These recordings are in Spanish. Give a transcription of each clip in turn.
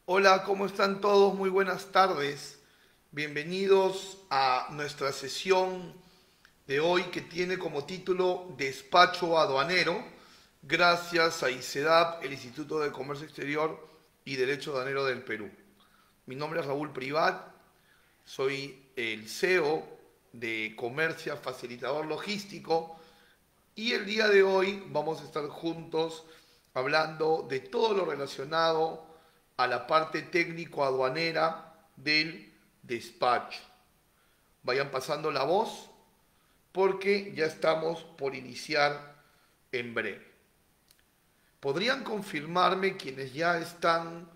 Hola, ¿cómo están todos? Muy buenas tardes. Bienvenidos a nuestra sesión de hoy que tiene como título Despacho Aduanero, gracias a ICEDAP, el Instituto de Comercio Exterior y Derecho Aduanero del Perú. Mi nombre es Raúl Privat, soy el CEO de Comercia Facilitador Logístico y el día de hoy vamos a estar juntos hablando de todo lo relacionado a la parte técnico-aduanera del despacho. Vayan pasando la voz porque ya estamos por iniciar en breve. ¿Podrían confirmarme quienes ya están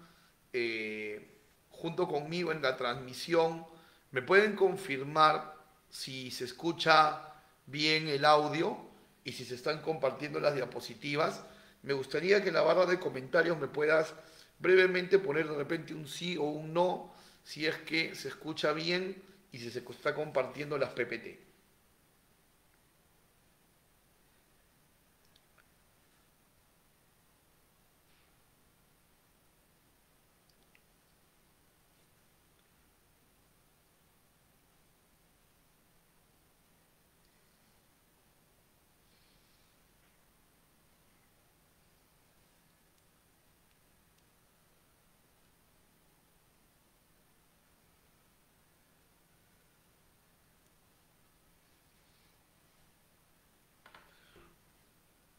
junto conmigo en la transmisión? ¿Me pueden confirmar si se escucha bien el audio y si se están compartiendo las diapositivas? Me gustaría que en la barra de comentarios me puedas brevemente poner de repente un sí o un no si es que se escucha bien y si se está compartiendo las PPT.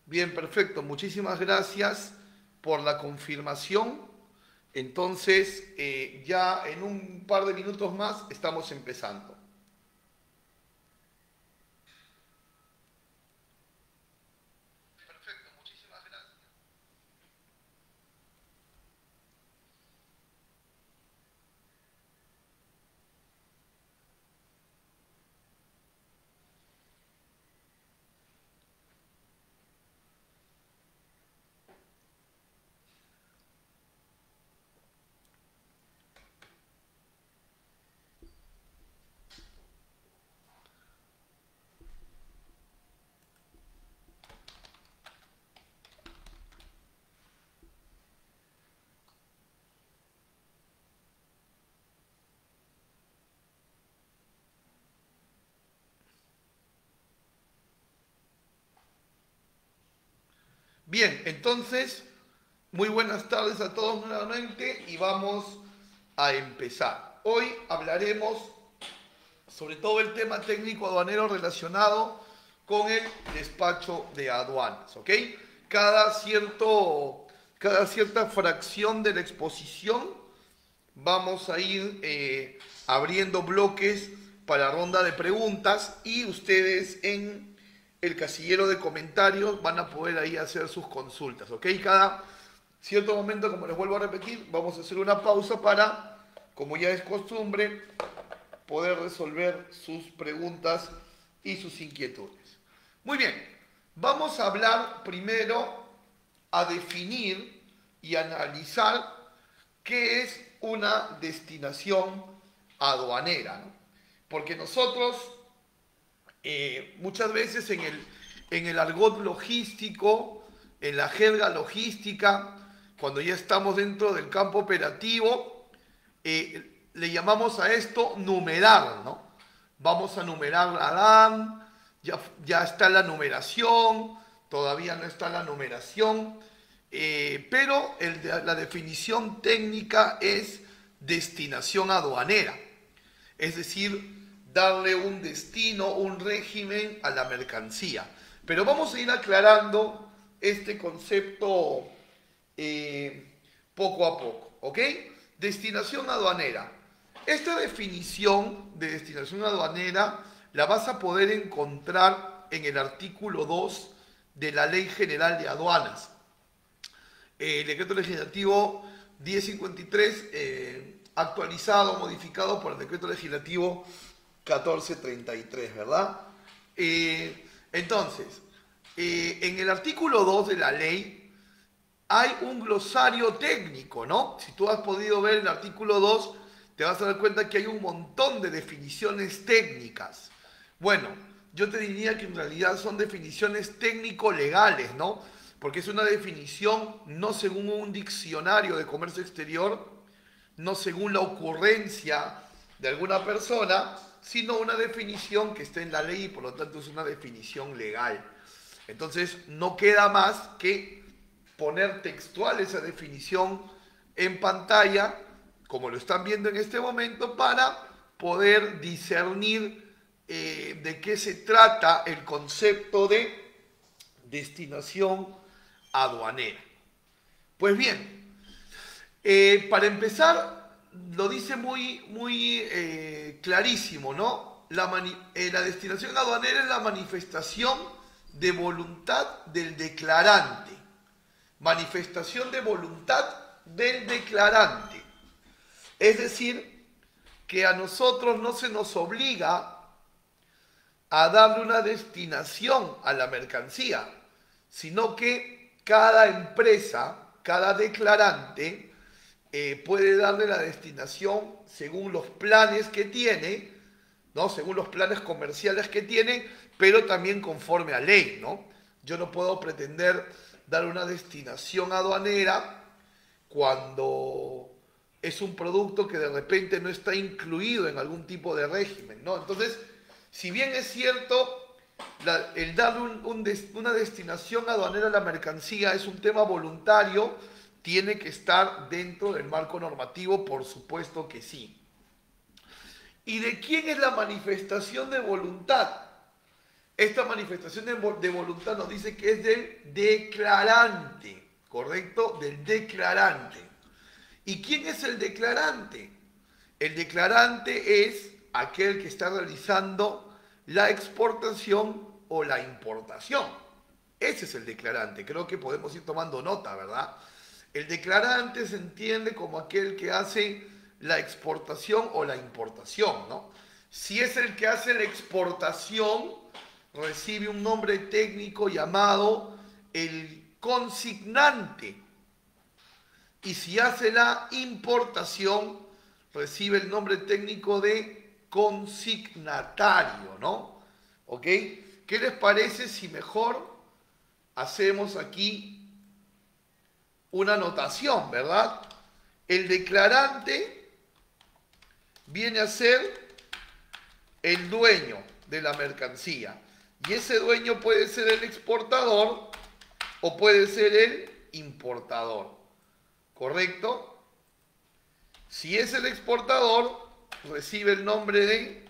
Bien, perfecto. Muchísimas gracias por la confirmación. Entonces, ya en un par de minutos más estamos empezando. Perfecto, muchísimas gracias. Bien, entonces, muy buenas tardes a todos nuevamente y vamos a empezar. Hoy hablaremos sobre todo el tema técnico aduanero relacionado con el despacho de aduanas, ¿ok? Cada, cierto, cada cierta fracción de la exposición vamos a ir abriendo bloques para ronda de preguntas y ustedes en el casillero de comentarios van a poder ahí hacer sus consultas, ¿ok? Cada cierto momento, como les vuelvo a repetir, vamos a hacer una pausa para, como ya es costumbre, poder resolver sus preguntas y sus inquietudes. Muy bien, vamos a hablar primero a definir y analizar qué es una destinación aduanera, ¿no? Porque nosotros muchas veces en el argot logístico, en la jerga logística, cuando ya estamos dentro del campo operativo, le llamamos a esto numerar, ¿no? Vamos a numerar la DAN, ya está la numeración, todavía no está la numeración, pero la definición técnica es destinación aduanera, es decir, darle un destino, un régimen a la mercancía. Pero vamos a ir aclarando este concepto poco a poco, ¿ok? Destinación aduanera. Esta definición de destinación aduanera la vas a poder encontrar en el artículo 2 de la Ley General de Aduanas. El decreto legislativo 1053, actualizado, modificado por el decreto legislativo 1433, ¿verdad? Entonces, en el artículo 2 de la ley hay un glosario técnico, ¿no? Si tú has podido ver el artículo 2, te vas a dar cuenta que hay un montón de definiciones técnicas. Bueno, yo te diría que en realidad son definiciones técnico-legales, ¿no? Porque es una definición no según un diccionario de comercio exterior, no según la ocurrencia de alguna persona, sino una definición que está en la ley y por lo tanto es una definición legal. Entonces no queda más que poner textual esa definición en pantalla, como lo están viendo en este momento, para poder discernir de qué se trata el concepto de destinación aduanera. Pues bien, para empezar, lo dice muy clarísimo, ¿no? La destinación aduanera es la manifestación de voluntad del declarante. Manifestación de voluntad del declarante. Es decir, que a nosotros no se nos obliga a darle una destinación a la mercancía, sino que cada empresa, cada declarante, puede darle la destinación según los planes que tiene, ¿no? Según los planes comerciales que tiene, pero también conforme a ley, ¿no? Yo no puedo pretender dar una destinación aduanera cuando es un producto que de repente no está incluido en algún tipo de régimen, ¿no? Entonces, si bien es cierto, el darle una destinación aduanera a la mercancía es un tema voluntario, tiene que estar dentro del marco normativo, por supuesto que sí. ¿Y de quién es la manifestación de voluntad? Esta manifestación de voluntad nos dice que es del declarante, ¿correcto? Del declarante. ¿Y quién es el declarante? El declarante es aquel que está realizando la exportación o la importación. Ese es el declarante. Creo que podemos ir tomando nota, ¿verdad? El declarante se entiende como aquel que hace la exportación o la importación, ¿no? Si es el que hace la exportación, recibe un nombre técnico llamado el consignante. Y si hace la importación, recibe el nombre técnico de consignatario, ¿no? ¿Ok? ¿Qué les parece si mejor hacemos aquí una anotación, ¿verdad? El declarante viene a ser el dueño de la mercancía. Y ese dueño puede ser el exportador o puede ser el importador. ¿Correcto? Si es el exportador, recibe el nombre de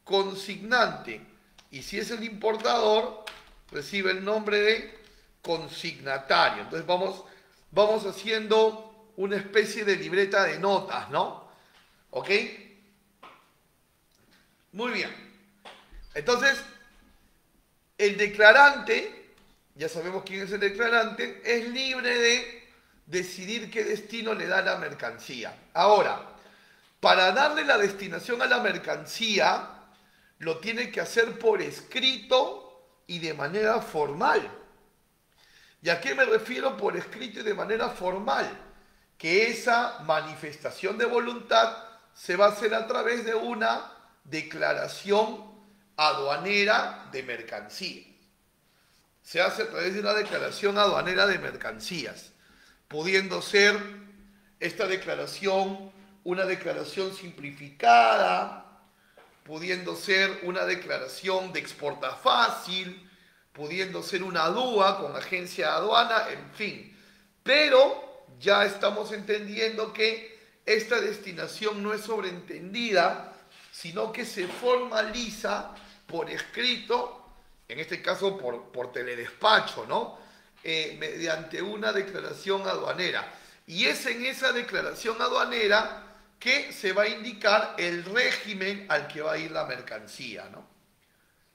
consignante. Y si es el importador, recibe el nombre de consignatario. Entonces vamos haciendo una especie de libreta de notas, ¿no? ¿Ok? Muy bien. Entonces, el declarante, ya sabemos quién es el declarante, es libre de decidir qué destino le da la mercancía. Ahora, para darle la destinación a la mercancía, lo tiene que hacer por escrito y de manera formal. ¿Y a qué me refiero por escrito y de manera formal? Que esa manifestación de voluntad se va a hacer a través de una declaración aduanera de mercancías. Se hace a través de una declaración aduanera de mercancías, pudiendo ser esta declaración una declaración simplificada, pudiendo ser una declaración de exporta fácil, pudiendo ser una DUA con agencia de aduana, en fin. Pero ya estamos entendiendo que esta destinación no es sobreentendida, sino que se formaliza por escrito, en este caso por teledespacho, ¿no? Mediante una declaración aduanera. Y es en esa declaración aduanera que se va a indicar el régimen al que va a ir la mercancía, ¿no?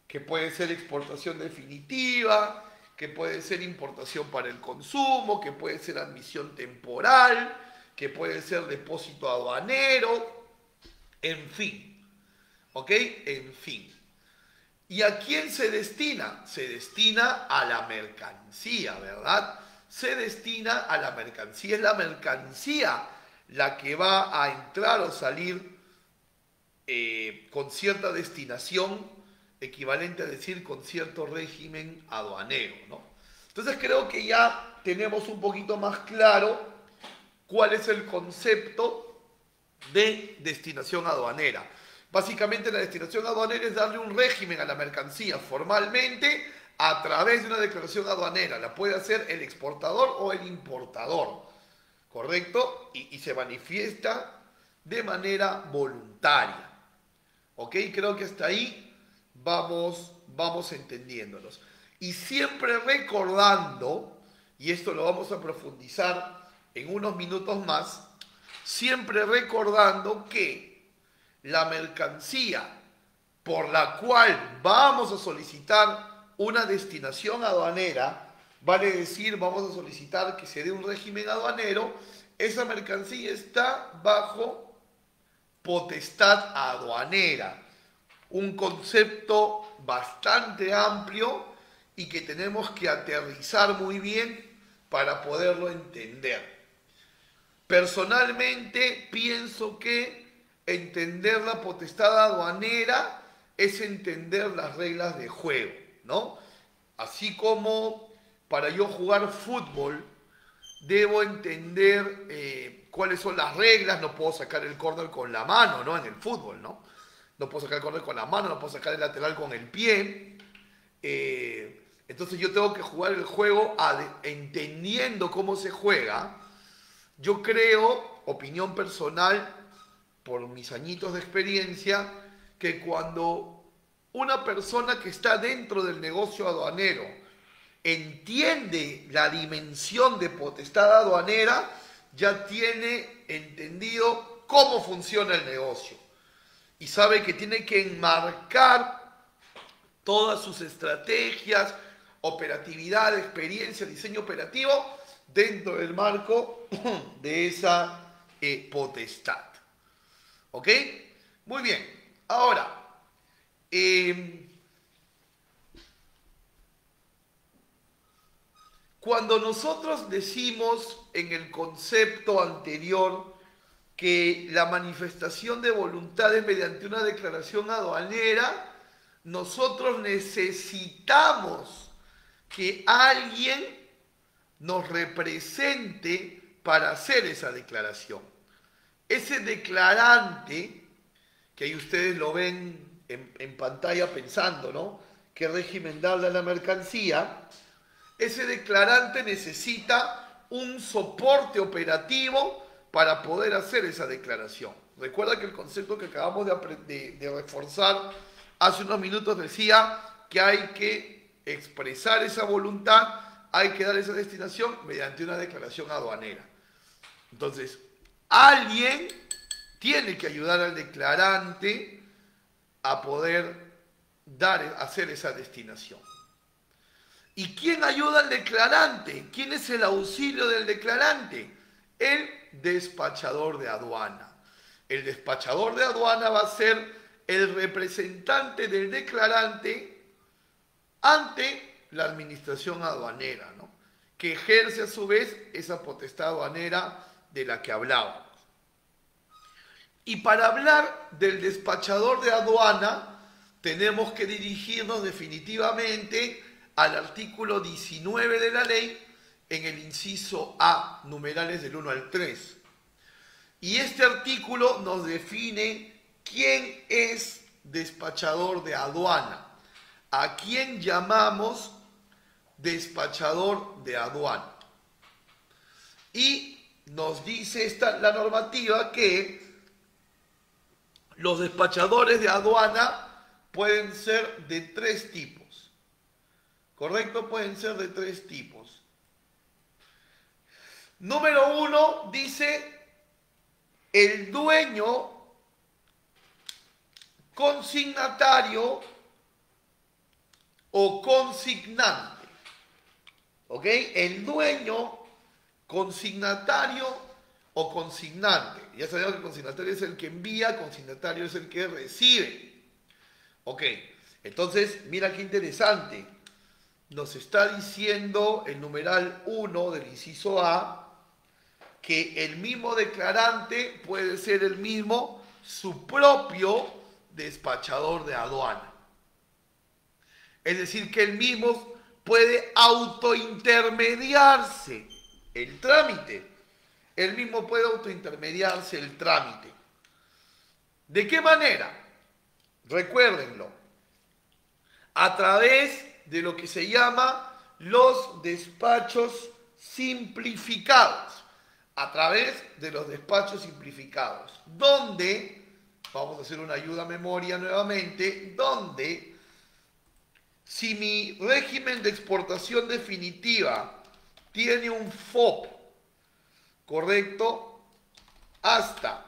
Que puede ser exportación definitiva, que puede ser importación para el consumo, que puede ser admisión temporal, que puede ser depósito aduanero, en fin. ¿Ok? En fin. ¿Y a quién se destina? Se destina a la mercancía, ¿verdad? Se destina a la mercancía. Es la mercancía la que va a entrar o salir con cierta destinación, equivalente a decir con cierto régimen aduanero, ¿no? Entonces creo que ya tenemos un poquito más claro cuál es el concepto de destinación aduanera. Básicamente la destinación aduanera es darle un régimen a la mercancía formalmente a través de una declaración aduanera. La puede hacer el exportador o el importador, ¿correcto? Y se manifiesta de manera voluntaria. ¿Ok? Creo que hasta ahí vamos entendiéndonos. Y siempre recordando, y esto lo vamos a profundizar en unos minutos más, siempre recordando que la mercancía por la cual vamos a solicitar una destinación aduanera, vale decir, vamos a solicitar que se dé un régimen aduanero, esa mercancía está bajo potestad aduanera, un concepto bastante amplio y que tenemos que aterrizar muy bien para poderlo entender. Personalmente pienso que entender la potestad aduanera es entender las reglas de juego, ¿no? Así como para yo jugar fútbol debo entender cuáles son las reglas, no puedo sacar el córner con la mano, ¿no? En el fútbol, ¿no? No puedo sacar el córner con la mano, no puedo sacar el lateral con el pie. Entonces yo tengo que jugar el juego entendiendo cómo se juega. Yo creo, opinión personal, por mis añitos de experiencia, que cuando una persona que está dentro del negocio aduanero entiende la dimensión de potestad aduanera, ya tiene entendido cómo funciona el negocio y sabe que tiene que enmarcar todas sus estrategias, operatividad, experiencia, diseño operativo dentro del marco de esa potestad. ¿Ok? Muy bien. Ahora, cuando nosotros decimos en el concepto anterior que la manifestación de voluntad es mediante una declaración aduanera, nosotros necesitamos que alguien nos represente para hacer esa declaración. Ese declarante, que ahí ustedes lo ven en pantalla pensando, ¿no? ¿Qué régimen darle a la mercancía? Ese declarante necesita un soporte operativo para poder hacer esa declaración. Recuerda que el concepto que acabamos de reforzar hace unos minutos decía que hay que expresar esa voluntad, hay que dar esa destinación mediante una declaración aduanera. Entonces, alguien tiene que ayudar al declarante a poder hacer esa destinación. ¿Y quién ayuda al declarante? ¿Quién es el auxilio del declarante? El despachador de aduana. El despachador de aduana va a ser el representante del declarante ante la administración aduanera, ¿no? Que ejerce a su vez esa potestad aduanera de la que hablábamos. Y para hablar del despachador de aduana, tenemos que dirigirnos definitivamente al artículo 19 de la ley, en el inciso A, numerales del 1 al 3. Y este artículo nos define quién es despachador de aduana, a quién llamamos despachador de aduana. Y nos dice la normativa que los despachadores de aduana pueden ser de 3 tipos. ¿Correcto? Pueden ser de 3 tipos. Número 1 dice el dueño consignatario o consignante. ¿Ok? El dueño consignatario o consignante. Ya sabemos que el consignatario es el que envía, consignatario es el que recibe. Ok, entonces mira qué interesante. Nos está diciendo el numeral 1 del inciso A que el mismo declarante puede ser el mismo su propio despachador de aduana. Es decir, que él mismo puede autointermediarse el trámite. Él mismo puede autointermediarse el trámite. ¿De qué manera? Recuérdenlo. A través de lo que se llama los despachos simplificados. A través de los despachos simplificados. Donde, vamos a hacer una ayuda a memoria nuevamente, donde si mi régimen de exportación definitiva tiene un FOB, correcto, hasta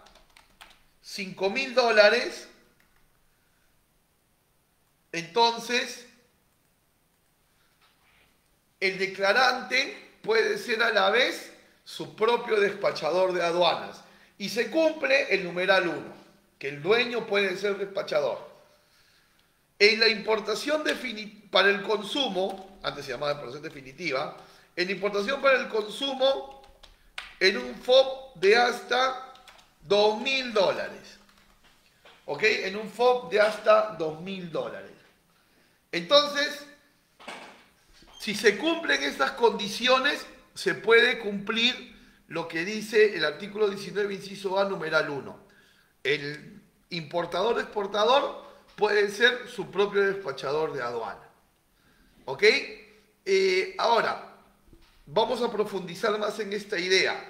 $5.000, entonces el declarante puede ser a la vez su propio despachador de aduanas. Y se cumple el numeral 1, que el dueño puede ser despachador. En la importación para el consumo, antes se llamaba importación definitiva, en importación para el consumo, en un FOB de hasta $2.000. ¿Ok? En un FOB de hasta $2.000. Entonces, si se cumplen estas condiciones, se puede cumplir lo que dice el artículo 19, inciso A, numeral 1. El importador-exportador puede ser su propio despachador de aduana. ¿Ok? Ahora, vamos a profundizar más en esta idea.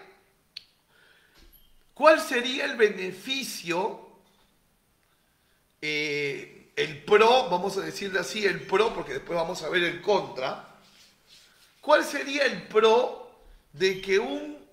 ¿Cuál sería el beneficio, el pro, vamos a decirle así, el pro, porque después vamos a ver el contra? ¿Cuál sería el pro de que un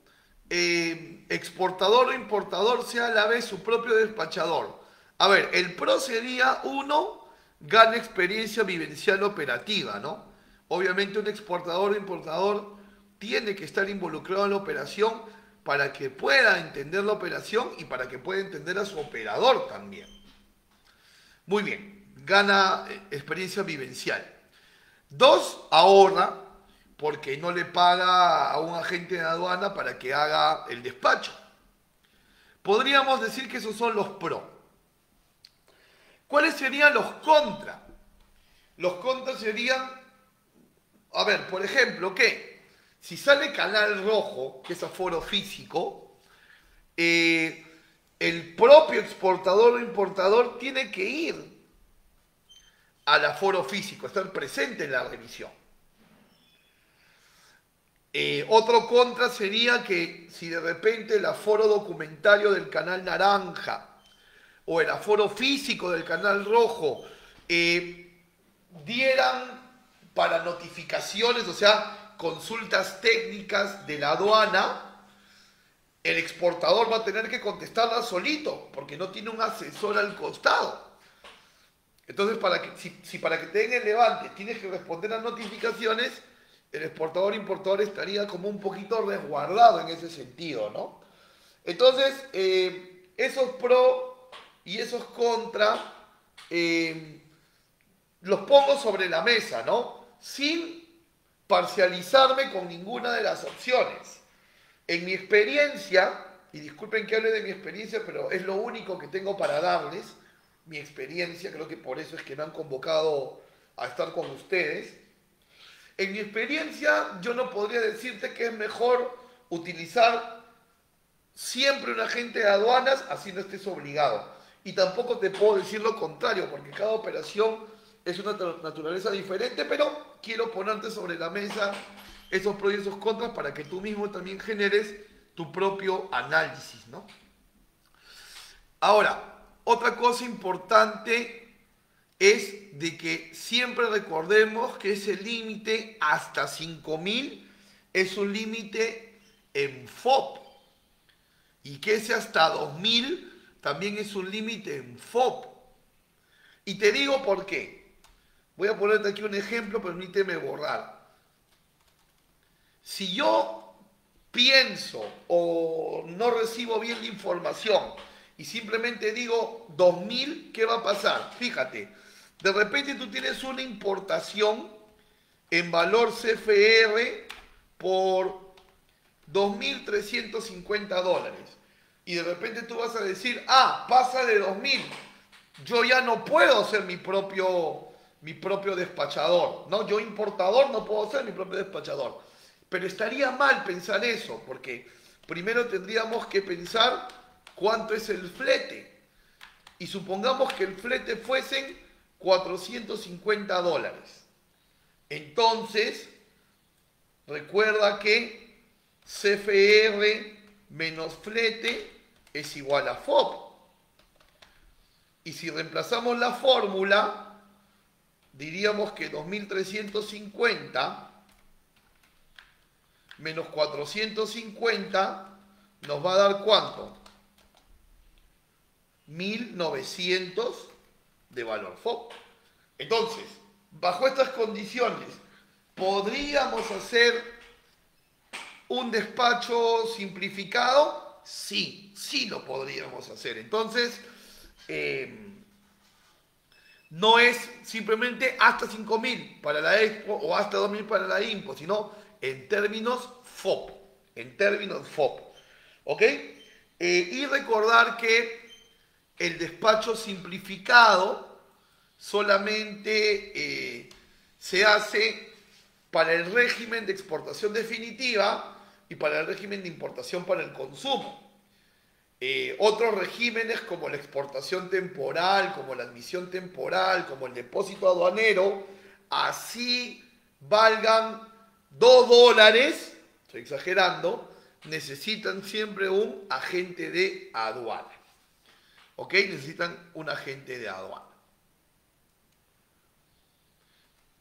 exportador o importador sea a la vez su propio despachador? A ver, el pro sería, uno, gana experiencia vivencial operativa, ¿no? Obviamente un exportador o importador tiene que estar involucrado en la operación para que pueda entender la operación y para que pueda entender a su operador también. Muy bien, gana experiencia vivencial. Dos, ahorra, porque no le paga a un agente de aduana para que haga el despacho. Podríamos decir que esos son los pros. ¿Cuáles serían los contras? Los contras serían, a ver, por ejemplo, que si sale canal rojo, que es aforo físico, el propio exportador o importador tiene que ir al aforo físico, estar presente en la revisión. Otro contra sería que si de repente el aforo documentario del canal naranja o el aforo físico del canal rojo dieran para notificaciones, o sea, consultas técnicas de la aduana, el exportador va a tener que contestarla solito, porque no tiene un asesor al costado. Entonces, para que te den el levante tienes que responder a notificaciones, el exportador importador estaría como un poquito resguardado en ese sentido, ¿no? Entonces, esos pro y esos contra los pongo sobre la mesa, ¿no? Sin parcializarme con ninguna de las opciones. En mi experiencia, y disculpen que hable de mi experiencia, pero es lo único que tengo para darles, mi experiencia, creo que por eso es que me han convocado a estar con ustedes. En mi experiencia, yo no podría decirte que es mejor utilizar siempre un agente de aduanas, así no estés obligado. Y tampoco te puedo decir lo contrario, porque cada operación es una naturaleza diferente, pero quiero ponerte sobre la mesa esos pros y esos contras para que tú mismo también generes tu propio análisis, ¿no? Ahora, otra cosa importante es de que siempre recordemos que ese límite hasta 5.000 es un límite en FOB y que ese hasta 2.000 también es un límite en FOB. Y te digo por qué. Voy a ponerte aquí un ejemplo, permíteme borrar. Si yo pienso o no recibo bien la información y simplemente digo 2.000, ¿qué va a pasar? Fíjate, de repente tú tienes una importación en valor CFR por $2.350 y de repente tú vas a decir, pasa de 2.000, yo ya no puedo ser mi propio despachador, ¿no? Yo importador no puedo ser mi propio despachador. Pero estaría mal pensar eso, porque primero tendríamos que pensar cuánto es el flete. y supongamos que el flete fuesen $450. Entonces, recuerda que CFR menos flete es igual a FOB. Y si reemplazamos la fórmula, diríamos que 2.350 menos 450 nos va a dar ¿cuánto? 1.900 de valor FOB. Entonces, bajo estas condiciones, ¿podríamos hacer un despacho simplificado? Sí, sí lo podríamos hacer. Entonces, no es simplemente hasta 5.000 para la Expo o hasta 2.000 para la Impo, sino en términos FOB. En términos FOB. ¿Ok? Y recordar que el despacho simplificado solamente se hace para el régimen de exportación definitiva y para el régimen de importación para el consumo. Otros regímenes como la exportación temporal, como la admisión temporal, como el depósito aduanero, así valgan $2, estoy exagerando, necesitan siempre un agente de aduana. ¿Ok? Necesitan un agente de aduana.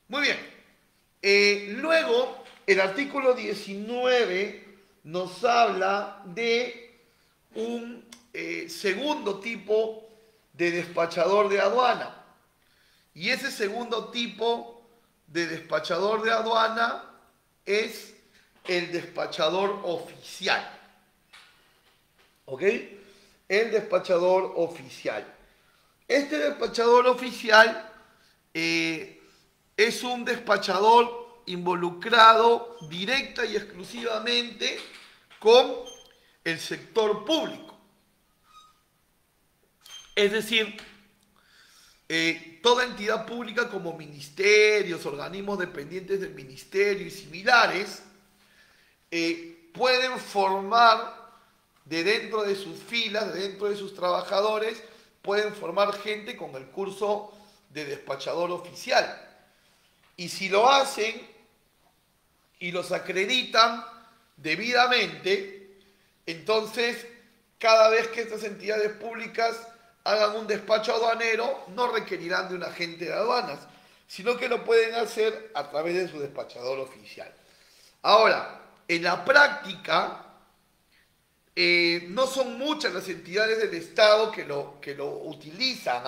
Muy bien. Luego, el artículo 19 nos habla de un segundo tipo de despachador de aduana. Y ese segundo tipo de despachador de aduana es el despachador oficial. ¿Ok? El despachador oficial. Este despachador oficial es un despachador involucrado directa y exclusivamente con el sector público. Es decir, toda entidad pública como ministerios, organismos dependientes del ministerio y similares, pueden formar de dentro de sus filas, de dentro de sus trabajadores, pueden formar gente con el curso de despachador oficial. Y si lo hacen y los acreditan debidamente, entonces cada vez que estas entidades públicas hagan un despacho aduanero, no requerirán de un agente de aduanas, sino que lo pueden hacer a través de su despachador oficial. Ahora, en la práctica, no son muchas las entidades del Estado que lo utilizan,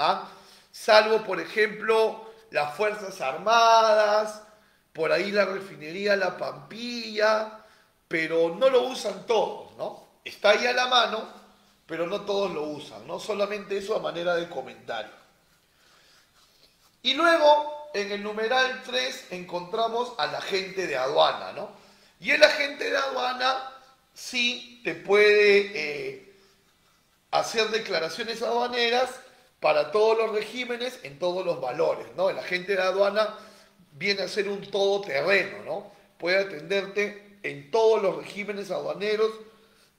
salvo, por ejemplo, las Fuerzas Armadas, por ahí la refinería La Pampilla, pero no lo usan todos, ¿no? Está ahí a la mano, pero no todos lo usan, ¿no? Solamente eso a manera de comentario. Y luego, en el numeral 3, encontramos al agente de aduana, ¿no? Y el agente de aduana sí te puede hacer declaraciones aduaneras para todos los regímenes en todos los valores, ¿no? El agente de aduana viene a ser un todoterreno, ¿no? Puede atenderte en todos los regímenes aduaneros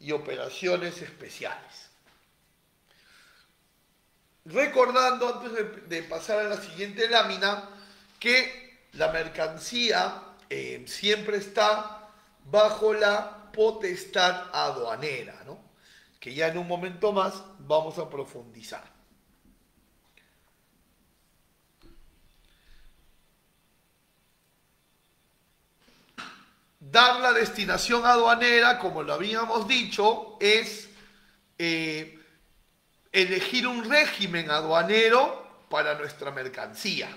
y operaciones especiales. Recordando, antes de pasar a la siguiente lámina, que la mercancía siempre está bajo la potestad aduanera, ¿no? Que ya en un momento más vamos a profundizar. Dar la destinación aduanera, como lo habíamos dicho, es elegir un régimen aduanero para nuestra mercancía,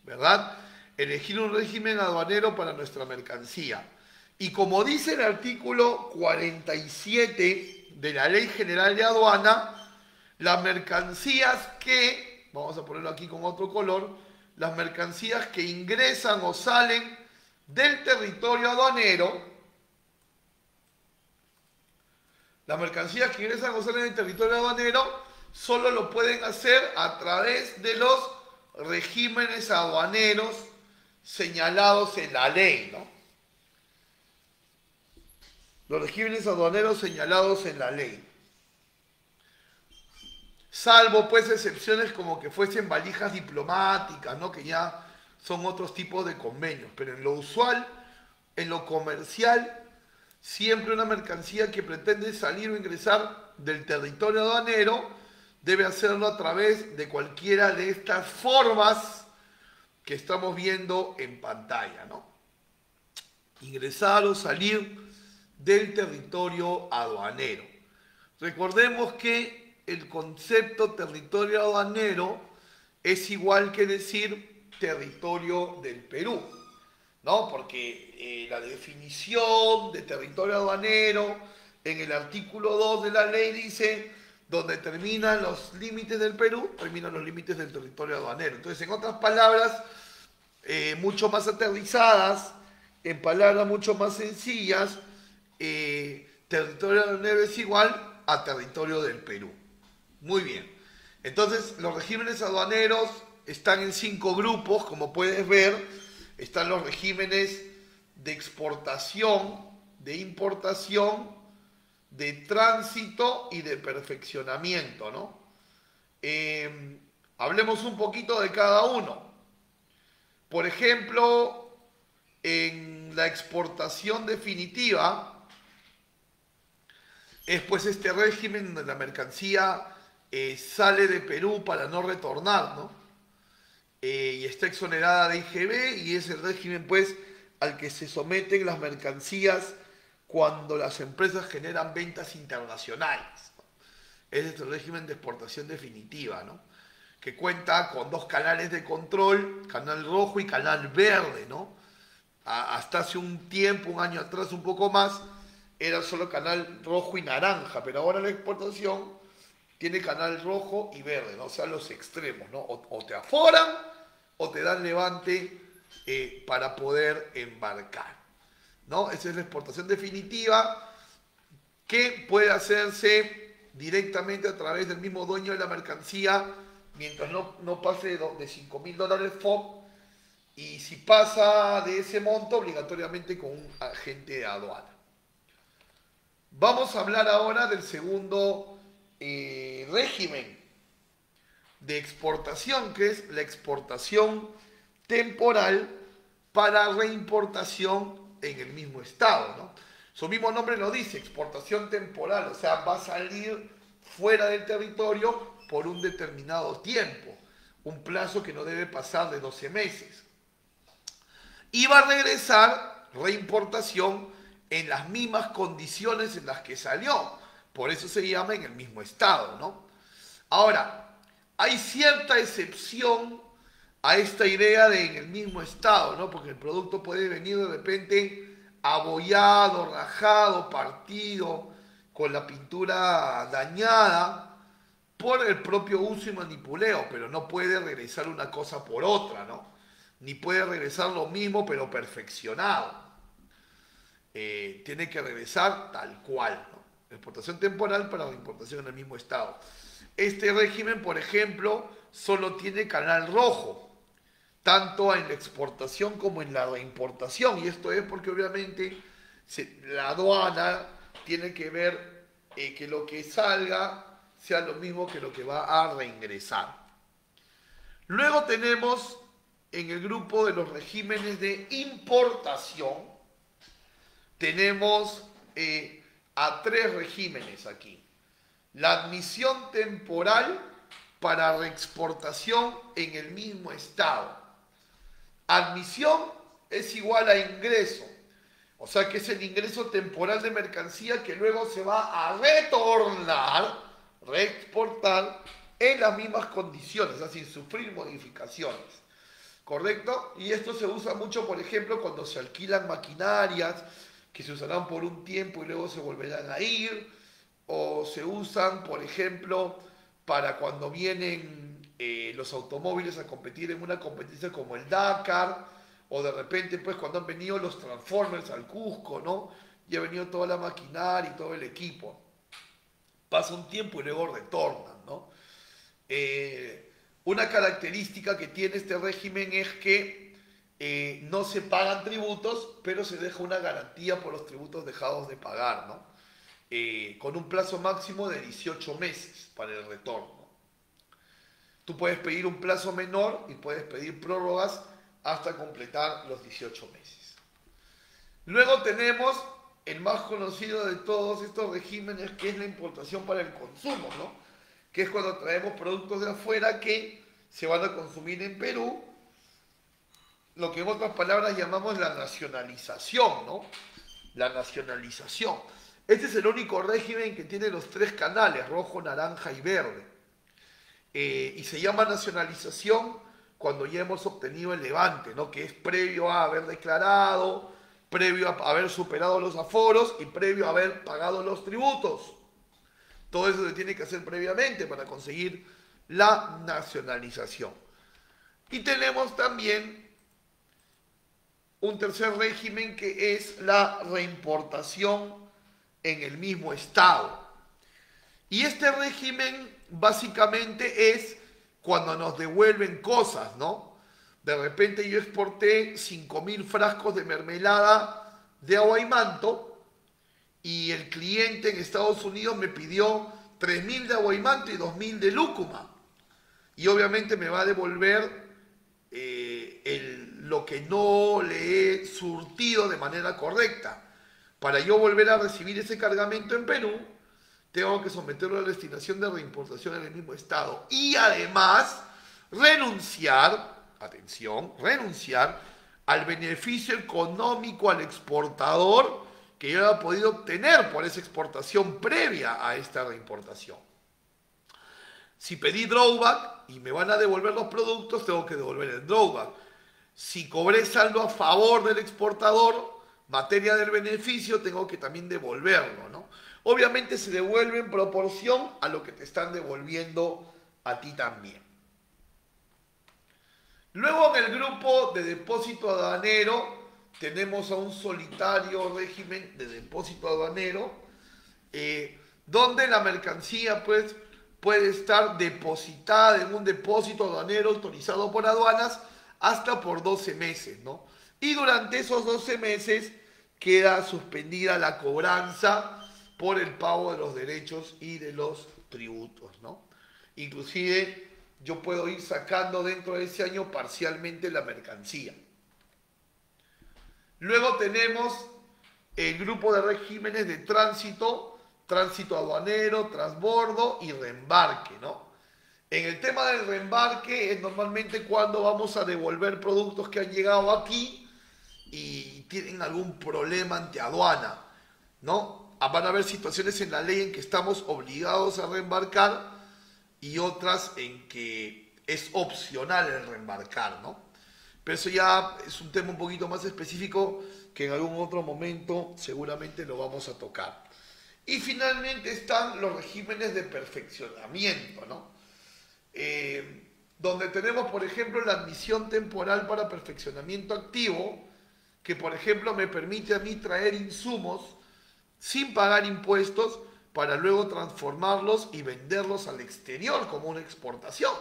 ¿verdad? Elegir un régimen aduanero para nuestra mercancía. Y como dice el artículo 47 de la Ley General de Aduana, las mercancías que, vamos a ponerlo aquí con otro color, las mercancías que ingresan o salen del territorio aduanero, las mercancías que ingresan o salen del territorio aduanero solo lo pueden hacer a través de los regímenes aduaneros señalados en la ley, ¿no? Los regímenes aduaneros señalados en la ley. salvo pues excepciones como que fuesen valijas diplomáticas, ¿no? Que ya son otros tipos de convenios, pero en lo usual, en lo comercial, siempre una mercancía que pretende salir o ingresar del territorio aduanero debe hacerlo a través de cualquiera de estas formas que estamos viendo en pantalla, ¿no? Ingresar o salir del territorio aduanero. Recordemos que el concepto territorio aduanero es igual que decir territorio del Perú, ¿no? Porque la definición de territorio aduanero en el artículo 2 de la ley dice: donde terminan los límites del Perú, terminan los límites del territorio aduanero. Entonces, en otras palabras, mucho más aterrizadas, en palabras mucho más sencillas, territorio aduanero es igual a territorio del Perú. Muy bien. Entonces, los regímenes aduaneros están en 5 grupos, como puedes ver. Están los regímenes de exportación, de importación, de tránsito y de perfeccionamiento, ¿no? Hablemos un poquito de cada uno. Por ejemplo, en la exportación definitiva, es pues este régimen donde la mercancía sale de Perú para no retornar, ¿no? Y está exonerada de IGB, y es el régimen pues al que se someten las mercancías cuando las empresas generan ventas internacionales, ¿no? Ese es el régimen de exportación definitiva, ¿no? Que cuenta con 2 canales de control, canal rojo y canal verde, ¿no? Hasta hace un tiempo, un año atrás, un poco más, era solo canal rojo y naranja, pero ahora la exportación tiene canal rojo y verde, ¿no? O sea, los extremos, ¿no? O te aforan o te dan levante para poder embarcar, ¿no? Esa es la exportación definitiva, que puede hacerse directamente a través del mismo dueño de la mercancía mientras no pase de $5.000 FOB, y si pasa de ese monto, obligatoriamente con un agente de aduana. Vamos a hablar ahora del segundo régimen de exportación, que es la exportación temporal para reimportación en el mismo estado, ¿no? Su mismo nombre lo dice, exportación temporal, o sea, va a salir fuera del territorio por un determinado tiempo, un plazo que no debe pasar de 12 meses. Y va a regresar, reimportación, en las mismas condiciones en las que salió. Por eso se llama en el mismo estado, ¿no? Ahora, hay cierta excepción a esta idea de en el mismo estado, ¿no? Porque el producto puede venir de repente abollado, rajado, partido, con la pintura dañada por el propio uso y manipuleo, pero no puede regresar una cosa por otra, ¿no? Ni puede regresar lo mismo pero perfeccionado. Tiene que regresar tal cual, ¿no? Exportación temporal para la importación en el mismo estado. Este régimen, por ejemplo, solo tiene canal rojo, tanto en la exportación como en la reimportación, y esto es porque obviamente la aduana tiene que ver que lo que salga sea lo mismo que lo que va a reingresar. Luego tenemos en el grupo de los regímenes de importación, tenemos a 3 regímenes aquí. La admisión temporal para reexportación en el mismo estado. Admisión es igual a ingreso, o sea que es el ingreso temporal de mercancía que luego se va a retornar, reexportar en las mismas condiciones, o sea, sin sufrir modificaciones. ¿Correcto? Y esto se usa mucho, por ejemplo, cuando se alquilan maquinarias que se usarán por un tiempo y luego se volverán a ir, o se usan, por ejemplo, para cuando vienen los automóviles a competir en una competencia como el Dakar, o de repente, pues, cuando han venido los Transformers al Cusco, ¿no? Y ha venido toda la maquinaria y todo el equipo. Pasa un tiempo y luego retornan, ¿no? Una característica que tiene este régimen es que no se pagan tributos, pero se deja una garantía por los tributos dejados de pagar, ¿no? Con un plazo máximo de 18 meses para el retorno. Tú puedes pedir un plazo menor y puedes pedir prórrogas hasta completar los 18 meses. Luego tenemos el más conocido de todos estos regímenes, que es la importación para el consumo, ¿no? Que es cuando traemos productos de afuera que se van a consumir en Perú, lo que en otras palabras llamamos la nacionalización, ¿no? La nacionalización. Este es el único régimen que tiene los tres canales, rojo, naranja y verde. Y se llama nacionalización cuando ya hemos obtenido el levante, ¿no? Que es previo a haber declarado, previo a haber superado los aforos y previo a haber pagado los tributos. Todo eso se tiene que hacer previamente para conseguir la nacionalización. Y tenemos también un tercer régimen, que es la reimportación en el mismo estado. Y este régimen básicamente es cuando nos devuelven cosas, ¿no? De repente yo exporté 5.000 frascos de mermelada de agua y manto y el cliente en Estados Unidos me pidió 3.000 de agua y manto y 2.000 de lúcuma. Y obviamente me va a devolver lo que no le he surtido de manera correcta. Para yo volver a recibir ese cargamento en Perú, tengo que someterlo a la destinación de reimportación en el mismo estado. Y además, renunciar, atención, renunciar al beneficio económico al exportador que yo haya podido obtener por esa exportación previa a esta reimportación. Si pedí drawback y me van a devolver los productos, tengo que devolver el drawback. Si cobré saldo a favor del exportador, materia del beneficio, tengo que también devolverlo, ¿no? Obviamente se devuelve en proporción a lo que te están devolviendo a ti también. Luego en el grupo de depósito aduanero tenemos a un solitario régimen de depósito aduanero, donde la mercancía pues puede estar depositada en un depósito aduanero autorizado por aduanas hasta por 12 meses, ¿no? Y durante esos 12 meses queda suspendida la cobranza por el pago de los derechos y de los tributos, ¿no? Inclusive yo puedo ir sacando dentro de ese año parcialmente la mercancía. Luego tenemos el grupo de regímenes de tránsito, tránsito aduanero, transbordo y reembarque, ¿no? En el tema del reembarque es normalmente cuando vamos a devolver productos que han llegado aquí y tienen algún problema ante aduana, ¿no? Van a haber situaciones en la ley en que estamos obligados a reembarcar y otras en que es opcional el reembarcar, ¿no? Pero eso ya es un tema un poquito más específico que en algún otro momento seguramente lo vamos a tocar. Y finalmente están los regímenes de perfeccionamiento, ¿no? Donde tenemos, por ejemplo, la admisión temporal para perfeccionamiento activo, que por ejemplo me permite a mí traer insumos sin pagar impuestos para luego transformarlos y venderlos al exterior como una exportación.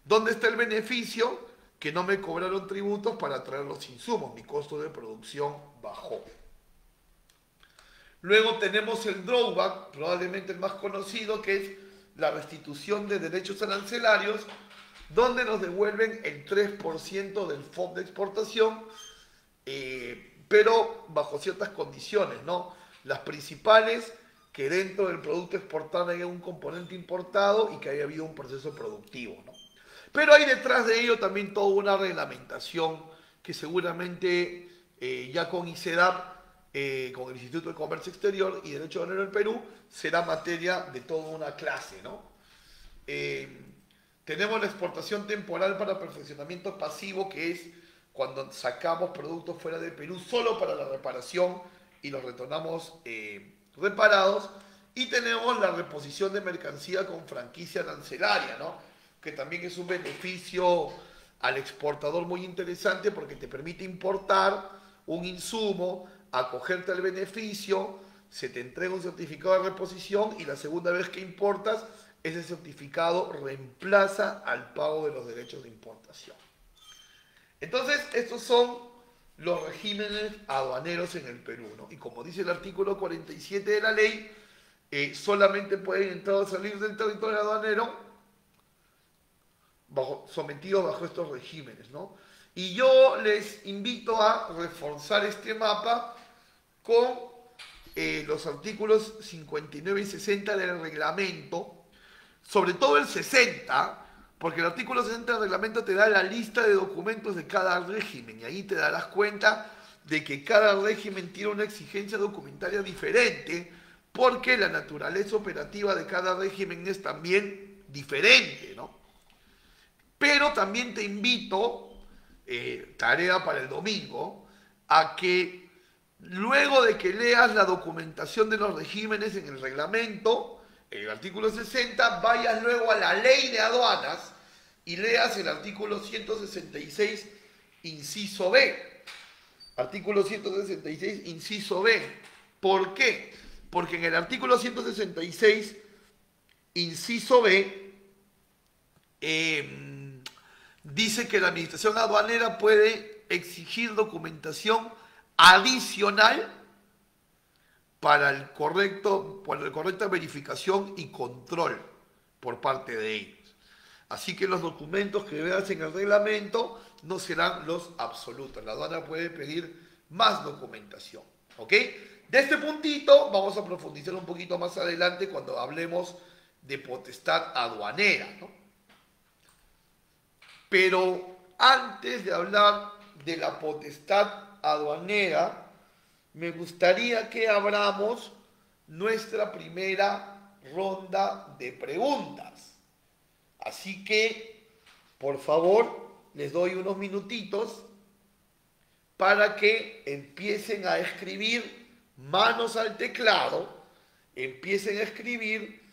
¿Dónde está el beneficio? Que no me cobraron tributos para traer los insumos, mi costo de producción bajó. Luego tenemos el drawback, probablemente el más conocido, que es la restitución de derechos arancelarios, donde nos devuelven el 3% del FOB de exportación, pero bajo ciertas condiciones, ¿no? Las principales, que dentro del producto exportado haya un componente importado y que haya habido un proceso productivo, ¿no? Pero hay detrás de ello también toda una reglamentación que seguramente ya con ICEDAP, con el Instituto de Comercio Exterior y Derecho Aduanero del Perú, será materia de toda una clase, ¿no? Tenemos la exportación temporal para perfeccionamiento pasivo, que es cuando sacamos productos fuera de Perú solo para la reparación y los retornamos reparados. Y tenemos la reposición de mercancía con franquicia arancelaria, ¿no? Que también es un beneficio al exportador muy interesante porque te permite importar un insumo, acogerte al beneficio, se te entrega un certificado de reposición y la segunda vez que importas, ese certificado reemplaza al pago de los derechos de importación. Entonces, estos son los regímenes aduaneros en el Perú, ¿no? Y como dice el artículo 47 de la ley, solamente pueden entrar o salir del territorio aduanero sometidos bajo estos regímenes, ¿no? Y yo les invito a reforzar este mapa con los artículos 59 y 60 del reglamento, sobre todo el 60, porque el artículo 60 del reglamento te da la lista de documentos de cada régimen y ahí te darás cuenta de que cada régimen tiene una exigencia documentaria diferente, porque la naturaleza operativa de cada régimen es también diferente, ¿no? Pero también te invito, tarea para el domingo, a que luego de que leas la documentación de los regímenes en el reglamento, en el artículo 60, vayas luego a la ley de aduanas y leas el artículo 166, inciso B. Artículo 166, inciso B. ¿Por qué? Porque en el artículo 166, inciso B, dice que la administración aduanera puede exigir documentación adicional para la correcta verificación y control por parte de ellos. Así que los documentos que veas en el reglamento no serán los absolutos. La aduana puede pedir más documentación. ¿Ok? De este puntito vamos a profundizar un poquito más adelante cuando hablemos de potestad aduanera, ¿no? Pero antes de hablar de la potestad aduanera, me gustaría que abramos nuestra primera ronda de preguntas. Así que, por favor, les doy unos minutitos para que empiecen a escribir, manos al teclado, empiecen a escribir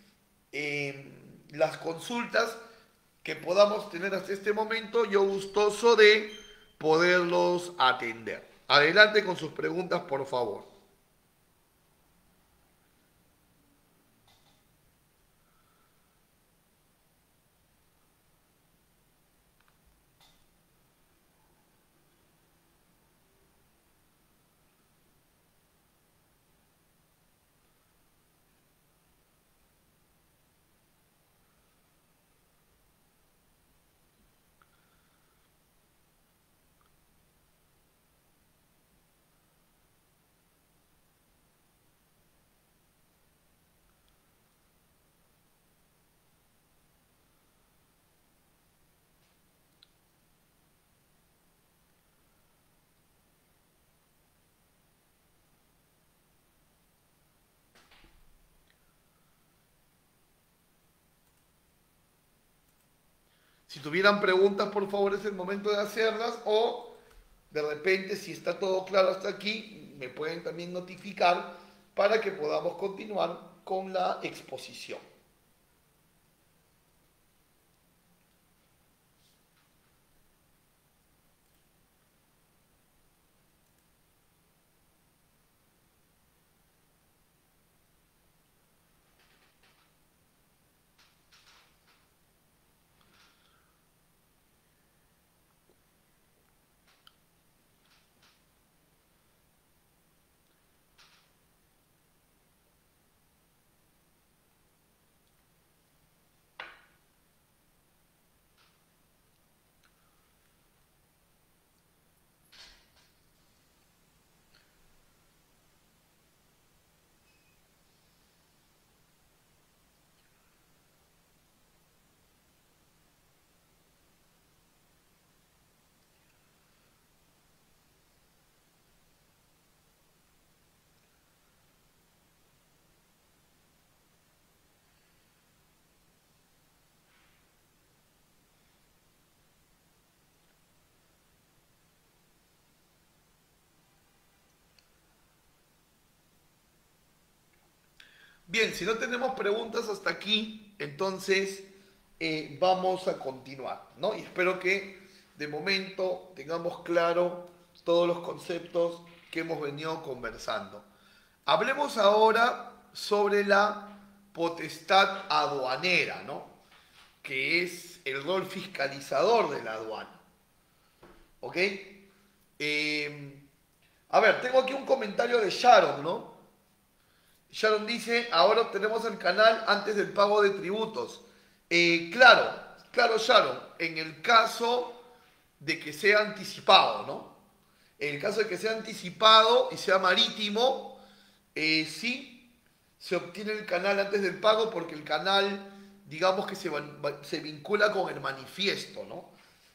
las consultas que podamos tener hasta este momento, yo gustoso de poderlos atender. Adelante con sus preguntas, por favor. Si tuvieran preguntas, por favor, es el momento de hacerlas, o de repente, si está todo claro hasta aquí, me pueden también notificar para que podamos continuar con la exposición. Bien, si no tenemos preguntas hasta aquí, entonces vamos a continuar, ¿no? Y espero que de momento tengamos claro todos los conceptos que hemos venido conversando. Hablemos ahora sobre la potestad aduanera, ¿no? Que es el rol fiscalizador de la aduana. ¿Ok? A ver, tengo aquí un comentario de Sharon, ¿no? Sharon dice, ahora tenemos el canal antes del pago de tributos. Claro, Claro, Sharon, en el caso de que sea anticipado, ¿no? En el caso de que sea anticipado y sea marítimo, sí se obtiene el canal antes del pago porque el canal, digamos que se vincula con el manifiesto, ¿no?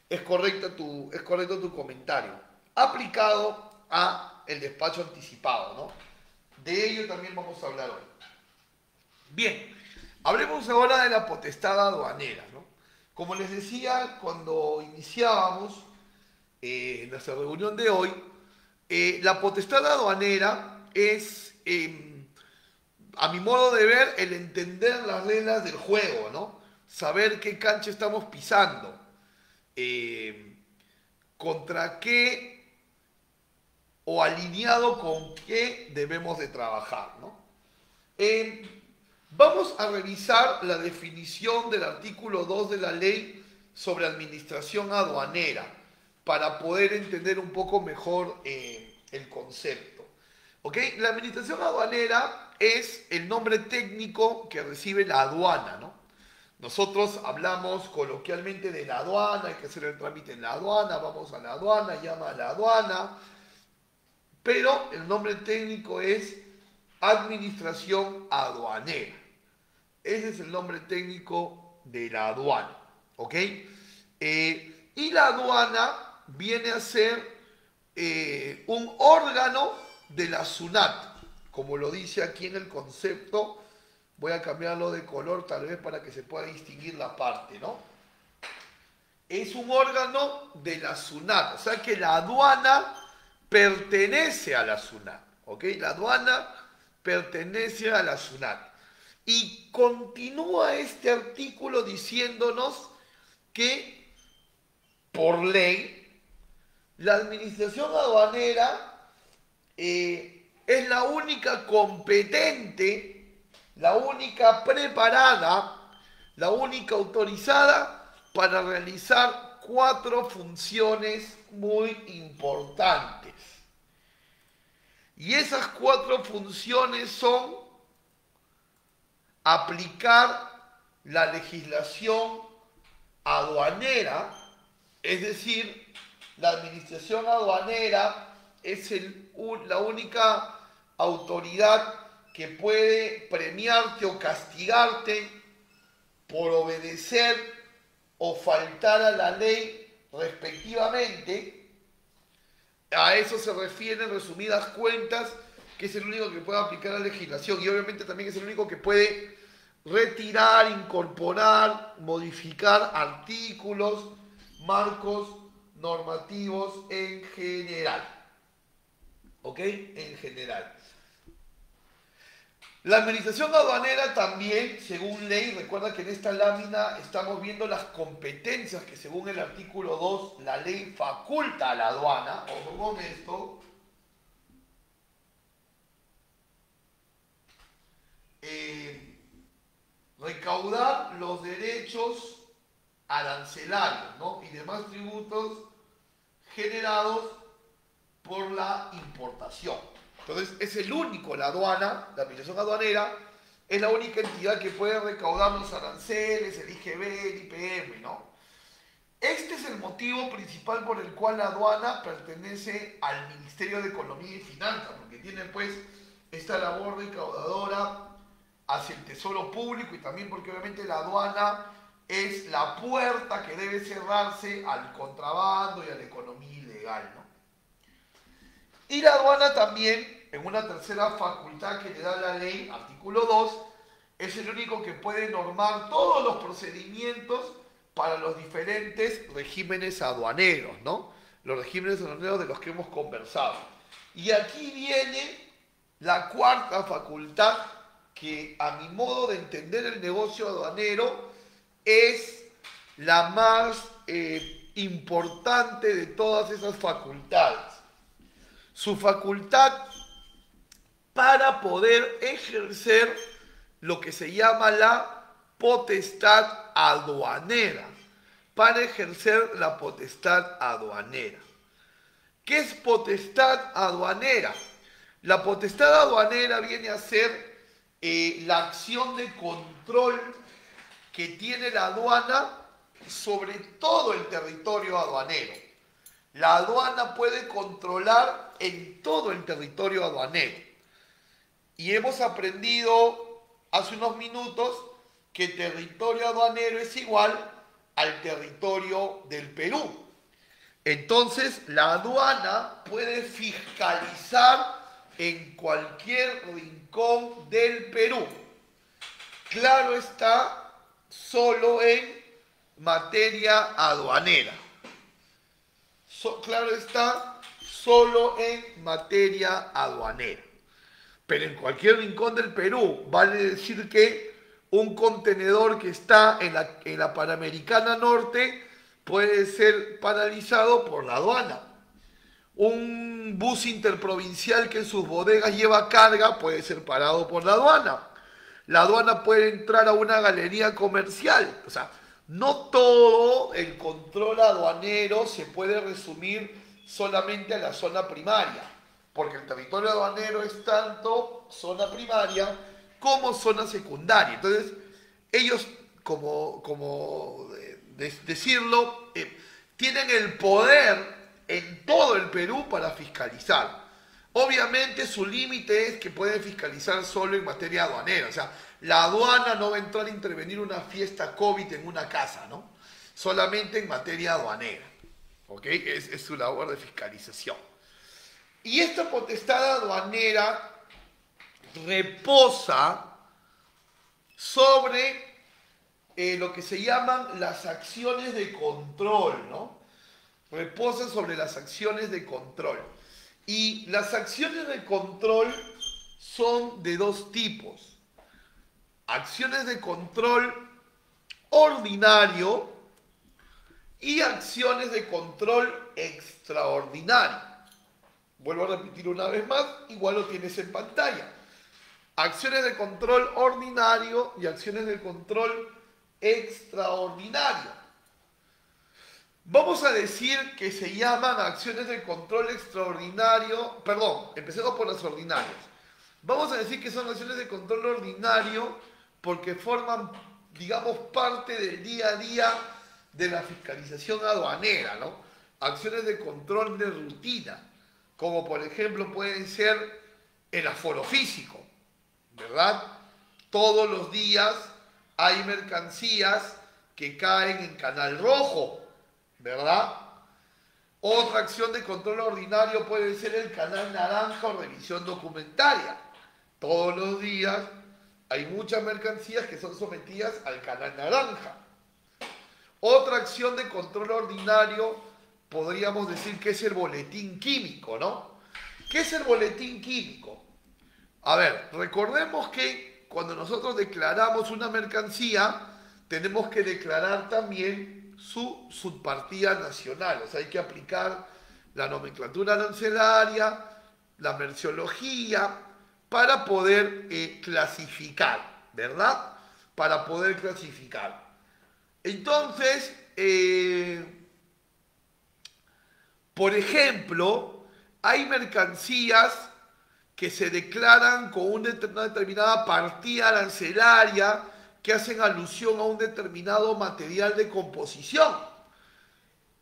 Es correcto tu comentario. Aplicado a el despacho anticipado, ¿no? De ello también vamos a hablar hoy. Bien, hablemos ahora de la potestad aduanera, ¿no? Como les decía cuando iniciábamos nuestra reunión de hoy, la potestad aduanera es, a mi modo de ver, el entender las reglas del juego, ¿no? Saber qué cancha estamos pisando, eh, contra qué o alineado con qué debemos de trabajar, ¿no? Vamos a revisar la definición del artículo 2 de la ley sobre administración aduanera para poder entender un poco mejor el concepto. ¿Ok? La administración aduanera es el nombre técnico que recibe la aduana, ¿no? Nosotros hablamos coloquialmente de la aduana, hay que hacer el trámite en la aduana, vamos a la aduana, llama a la aduana, pero el nombre técnico es administración aduanera. Ese es el nombre técnico de la aduana, ¿ok? Y la aduana viene a ser un órgano de la SUNAT, como lo dice aquí en el concepto. Voy a cambiarlo de color tal vez para que se pueda distinguir la parte, ¿no? Es un órgano de la SUNAT, o sea que la aduana pertenece a la SUNAT, ¿ok? La aduana pertenece a la SUNAT. Y continúa este artículo diciéndonos que, por ley, la administración aduanera es la única competente, la única preparada, la única autorizada para realizar 4 funciones muy importantes. Y esas 4 funciones son aplicar la legislación aduanera, es decir, la administración aduanera es la única autoridad que puede premiarte o castigarte por obedecer o faltar a la ley respectivamente. A eso se refiere en resumidas cuentas, que es el único que puede aplicar la legislación y obviamente también es el único que puede retirar, incorporar, modificar artículos, marcos normativos en general. ¿Ok? En general. La administración aduanera también, según ley, recuerda que en esta lámina estamos viendo las competencias que según el artículo 2 la ley faculta a la aduana. Ojo con esto. Recaudar los derechos arancelarios, ¿no? Y demás tributos generados por la importación. Entonces es el único, la aduana, la administración aduanera, es la única entidad que puede recaudar los aranceles, el IGB, el IPM, ¿no? Este es el motivo principal por el cual la aduana pertenece al Ministerio de Economía y Finanzas, porque tiene pues esta labor recaudadora hacia el tesoro público y también porque obviamente la aduana es la puerta que debe cerrarse al contrabando y a la economía ilegal, ¿no? Y la aduana también, en una tercera facultad que le da la ley, artículo 2, es el único que puede normar todos los procedimientos para los diferentes regímenes aduaneros, ¿no? Los regímenes aduaneros de los que hemos conversado. Y aquí viene la cuarta facultad que, a mi modo de entender el negocio aduanero, es la más importante de todas esas facultades. Su facultad para poder ejercer lo que se llama la potestad aduanera. Para ejercer la potestad aduanera. ¿Qué es potestad aduanera? La potestad aduanera viene a ser la acción de control que tiene la aduana sobre todo el territorio aduanero. La aduana puede controlar en todo el territorio aduanero. Y hemos aprendido hace unos minutos que el territorio aduanero es igual al territorio del Perú. Entonces, la aduana puede fiscalizar en cualquier rincón del Perú. Claro está, solo en materia aduanera. Claro está, solo en materia aduanera. Pero en cualquier rincón del Perú, vale decir que un contenedor que está en la Panamericana Norte puede ser paralizado por la aduana. Un bus interprovincial que en sus bodegas lleva carga puede ser parado por la aduana. La aduana puede entrar a una galería comercial. O sea, no todo el control aduanero se puede resumir solamente a la zona primaria, porque el territorio aduanero es tanto zona primaria como zona secundaria. Entonces, ellos, decirlo, tienen el poder en todo el Perú para fiscalizar. Obviamente su límite es que pueden fiscalizar solo en materia aduanera. O sea, la aduana no va a entrar a intervenir una fiesta COVID en una casa, ¿no? Solamente en materia aduanera. ¿Ok? Es su labor de fiscalización. Y esta potestad aduanera reposa sobre lo que se llaman las acciones de control, ¿no? Reposa sobre las acciones de control. Y las acciones de control son de dos tipos. Acciones de control ordinario y acciones de control extraordinario. Vuelvo a repetir una vez más, igual lo tienes en pantalla. Acciones de control ordinario y acciones de control extraordinario. Vamos a decir que se llaman acciones de control extraordinario, perdón, empecemos por las ordinarias. Vamos a decir que son acciones de control ordinario porque forman, digamos, parte del día a día de la fiscalización aduanera, ¿no? Acciones de control de rutina, como por ejemplo pueden ser el aforo físico, ¿verdad? Todos los días hay mercancías que caen en canal rojo, ¿verdad? Otra acción de control ordinario puede ser el canal naranja o revisión documentaria. Todos los días hay muchas mercancías que son sometidas al canal naranja. Otra acción de control ordinario podríamos decir que es el boletín químico, ¿no? ¿Qué es el boletín químico? A ver, recordemos que cuando nosotros declaramos una mercancía, tenemos que declarar también su subpartida nacional. O sea, hay que aplicar la nomenclatura arancelaria, la merciología, para poder clasificar, ¿verdad? Para poder clasificar. Entonces, por ejemplo, hay mercancías que se declaran con una determinada partida arancelaria que hacen alusión a un determinado material de composición.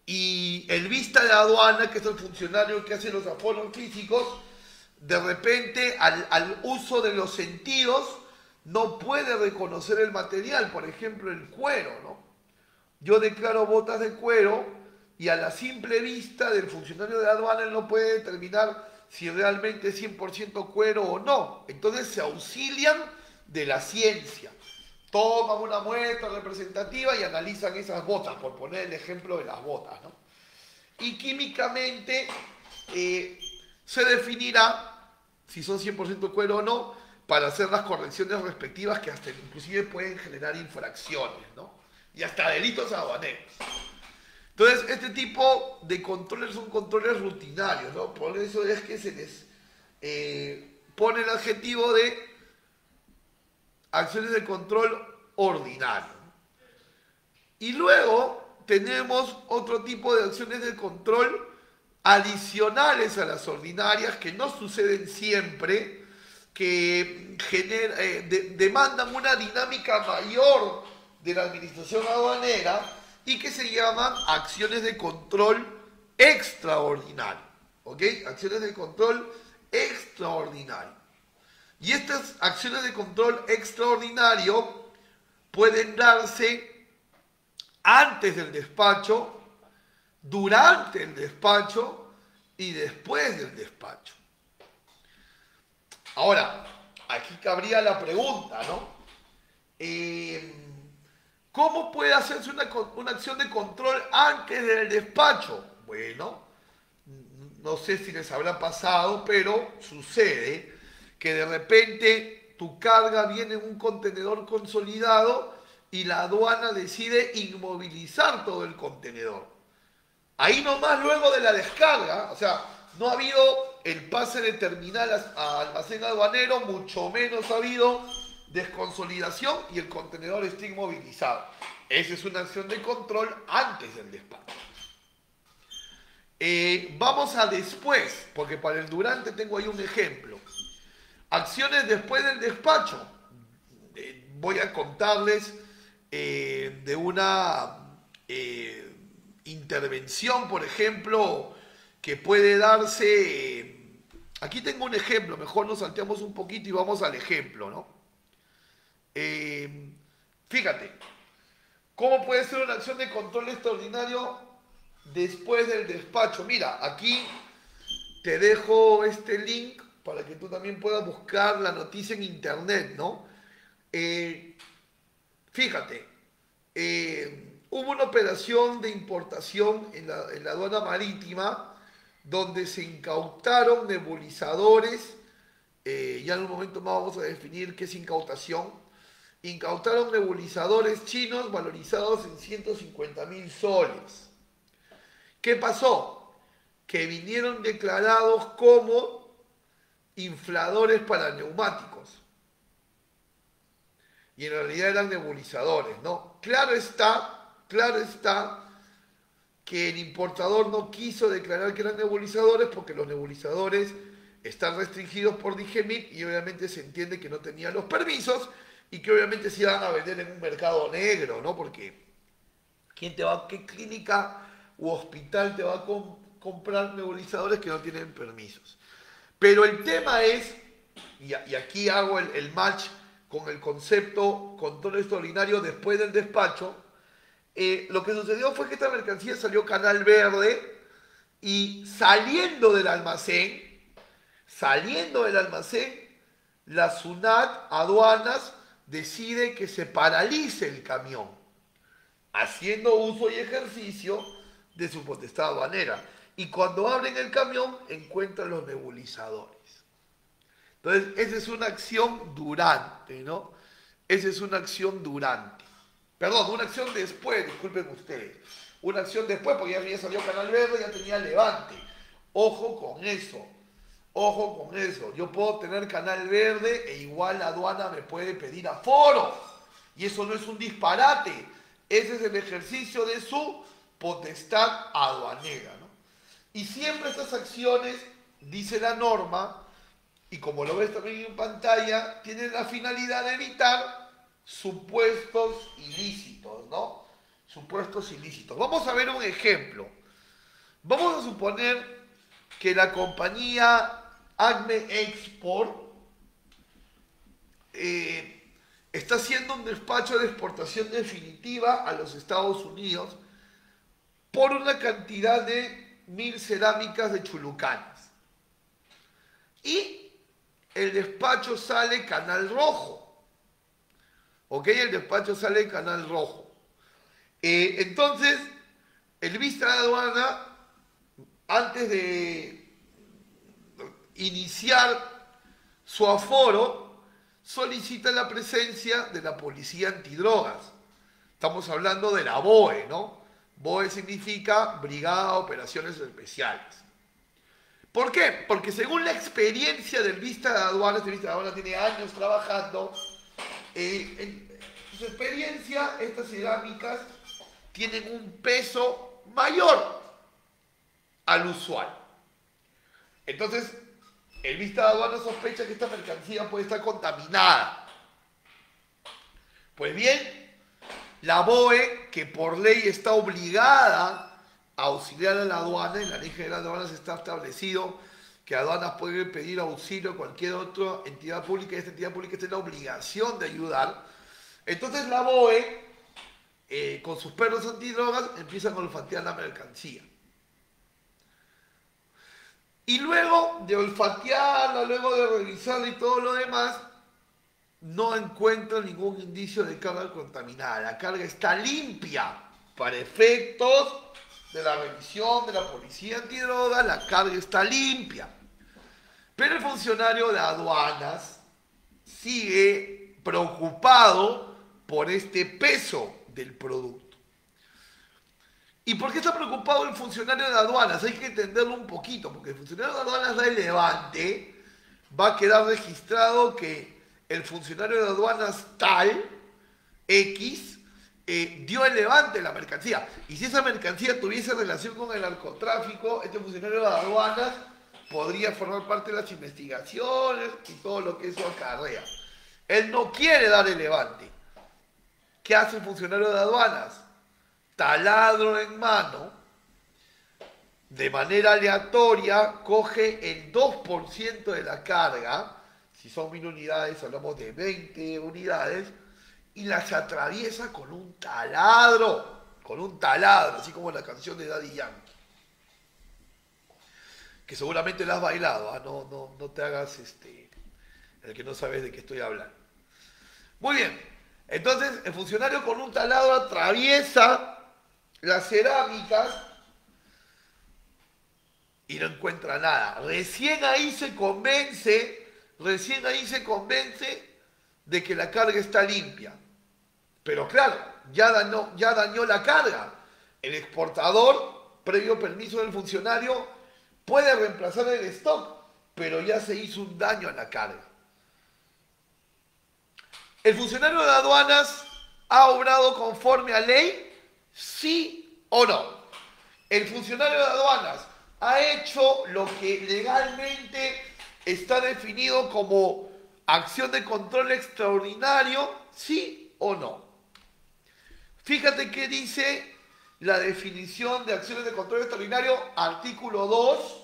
Y el vista de aduana, que es el funcionario que hace los aforos físicos, de repente al uso de los sentidos no puede reconocer el material, por ejemplo el cuero, ¿no? Yo declaro botas de cuero y a la simple vista del funcionario de aduana él no puede determinar si realmente es 100% cuero o no. Entonces se auxilian de la ciencia. Toman una muestra representativa y analizan esas botas, por poner el ejemplo de las botas, ¿no? Y químicamente se definirá si son 100% cuero o no, para hacer las correcciones respectivas que hasta inclusive pueden generar infracciones, ¿no? Y hasta delitos aduaneros. Entonces, este tipo de controles son controles rutinarios, ¿no? Por eso es que se les pone el adjetivo de acciones de control ordinario. Y luego tenemos otro tipo de acciones de control adicionales a las ordinarias que no suceden siempre, que demandan una dinámica mayor de la administración aduanera y que se llaman acciones de control extraordinario. ¿Ok? Acciones de control extraordinario. Y estas acciones de control extraordinario pueden darse antes del despacho, durante el despacho y después del despacho. Ahora, aquí cabría la pregunta, ¿no? ¿Cómo puede hacerse una acción de control antes del despacho? Bueno, no sé si les habrá pasado, pero sucede que de repente tu carga viene en un contenedor consolidado y la aduana decide inmovilizar todo el contenedor. Ahí nomás luego de la descarga, o sea, no ha habido el pase de terminal a almacén aduanero, mucho menos ha habido desconsolidación y el contenedor está inmovilizado. Esa es una acción de control antes del despacho. Vamos a después, porque para el durante tengo ahí un ejemplo. Acciones después del despacho. Voy a contarles de una intervención, por ejemplo, que puede darse. Aquí tengo un ejemplo, mejor nos salteamos un poquito y vamos al ejemplo, ¿no? Fíjate, ¿cómo puede ser una acción de control extraordinario después del despacho? Mira, aquí te dejo este link para que tú también puedas buscar la noticia en internet, ¿no? Fíjate, hubo una operación de importación en la aduana marítima donde se incautaron nebulizadores, ya en un momento más vamos a definir qué es incautación. Incautaron nebulizadores chinos valorizados en 150.000 soles. ¿Qué pasó? Que vinieron declarados como infladores para neumáticos. Y en realidad eran nebulizadores, ¿no? Claro está que el importador no quiso declarar que eran nebulizadores porque los nebulizadores están restringidos por DIGEMIT y obviamente se entiende que no tenían los permisos y que obviamente se iban a vender en un mercado negro, ¿no? Porque ¿qué clínica u hospital te va a comprar nebulizadores que no tienen permisos? Pero el tema es, y aquí hago el match con el concepto control extraordinario después del despacho, lo que sucedió fue que esta mercancía salió canal verde y saliendo del almacén, la SUNAT, aduanas, decide que se paralice el camión, haciendo uso y ejercicio de su potestad aduanera. Y cuando abren el camión, encuentran los nebulizadores. Entonces, esa es una acción durante, ¿no? Esa es una acción durante. Perdón, una acción después, disculpen ustedes. Una acción después, porque ya salió canal verde, ya tenía levante. Ojo con eso. Ojo con eso. Yo puedo tener canal verde e igual la aduana me puede pedir aforo. Y eso no es un disparate. Ese es el ejercicio de su potestad aduanera, ¿no? Y siempre estas acciones, dice la norma, y como lo ves también en pantalla, tienen la finalidad de evitar supuestos ilícitos, ¿no? Supuestos ilícitos. Vamos a ver un ejemplo. Vamos a suponer que la compañía Acme Export está haciendo un despacho de exportación definitiva a los Estados Unidos por una cantidad de 1.000 cerámicas de Chulucanas. Y el despacho sale canal rojo. ¿Ok? El despacho sale canal rojo. Entonces, el vista de aduana, antes de iniciar su aforo, solicita la presencia de la policía antidrogas. Estamos hablando de la BOE, ¿no? BOE significa Brigada de Operaciones Especiales. ¿Por qué? Porque según la experiencia del vista de aduana, este vista de aduana tiene años trabajando, en su experiencia estas cerámicas tienen un peso mayor al usual. Entonces, el vista de aduana sospecha que esta mercancía puede estar contaminada. Pues bien, La BOE, que por ley está obligada a auxiliar a la aduana, en la Ley General de Aduanas está establecido que aduanas pueden pedir auxilio a cualquier otra entidad pública y esta entidad pública tiene la obligación de ayudar. Entonces la BOE, con sus perros antidrogas, empiezan a olfatear la mercancía. Y luego de olfatearla, luego de revisarla y todo lo demás, no encuentran ningún indicio de carga contaminada. La carga está limpia. Para efectos de la revisión de la policía antidroga, la carga está limpia. Pero el funcionario de aduanas sigue preocupado por este peso del producto. ¿Y por qué está preocupado el funcionario de aduanas? Hay que entenderlo un poquito, porque el funcionario de aduanas da el levante, va a quedar registrado que el funcionario de aduanas tal, X, dio el levante de la mercancía. Y si esa mercancía tuviese relación con el narcotráfico, este funcionario de aduanas podría formar parte de las investigaciones y todo lo que eso acarrea. Él no quiere dar el levante. ¿Qué hace el funcionario de aduanas? Taladro en mano, de manera aleatoria, coge el 2% de la carga, si son 1000 unidades, hablamos de 20 unidades, y las atraviesa con un taladro, así como la canción de Daddy Yankee, que seguramente la has bailado, ¿eh? No te hagas el que no sabes de qué estoy hablando. Muy bien, entonces el funcionario con un taladro atraviesa las cerámicas y no encuentra nada. Recién ahí se convence de que la carga está limpia. Pero claro, ya dañó la carga. El exportador, previo permiso del funcionario, puede reemplazar el stock, pero ya se hizo un daño a la carga. ¿El funcionario de aduanas ha obrado conforme a ley? ¿Sí o no? ¿El funcionario de aduanas ha hecho lo que legalmente está definido como acción de control extraordinario? ¿Sí o no? Fíjate qué dice la definición de acciones de control extraordinario, artículo 2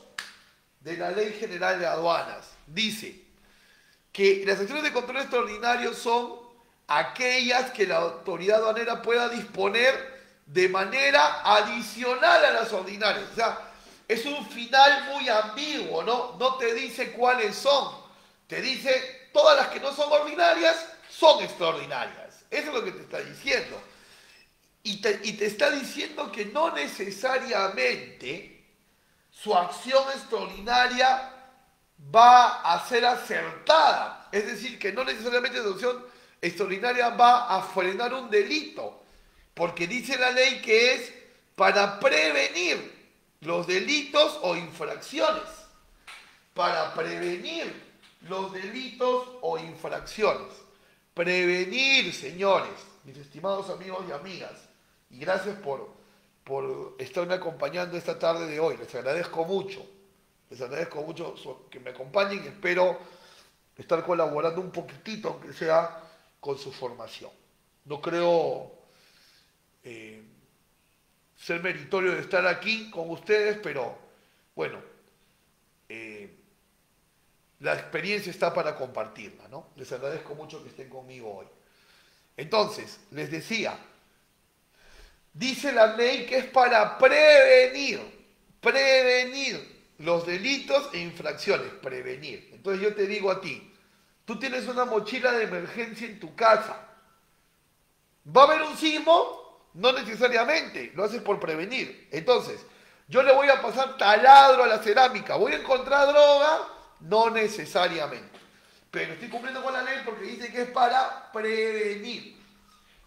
de la Ley General de Aduanas. Dice que las acciones de control extraordinario son aquellas que la autoridad aduanera pueda disponer de manera adicional a las ordinarias. O sea, es un final muy ambiguo, ¿no? No te dice cuáles son. Te dice, todas las que no son ordinarias son extraordinarias. Eso es lo que te está diciendo. Y te está diciendo que no necesariamente su acción extraordinaria va a ser acertada. Es decir, que no necesariamente su acción extraordinaria va a frenar un delito. Porque dice la ley que es para prevenir los delitos o infracciones. Para prevenir los delitos o infracciones. Prevenir, señores, mis estimados amigos y amigas. Y gracias por estarme acompañando esta tarde de hoy. Les agradezco mucho. Les agradezco mucho que me acompañen y espero estar colaborando un poquitito, aunque sea con su formación. No creo ser meritorio de estar aquí con ustedes, pero bueno, la experiencia está para compartirla, ¿no? Les agradezco mucho que estén conmigo hoy. Entonces, les decía, dice la ley que es para prevenir los delitos e infracciones, prevenir. Entonces yo te digo a ti, tú tienes una mochila de emergencia en tu casa. ¿Va a haber un sismo? No necesariamente, lo haces por prevenir. Entonces, yo le voy a pasar taladro a la cerámica. ¿Voy a encontrar droga? No necesariamente. Pero estoy cumpliendo con la ley porque dice que es para prevenir.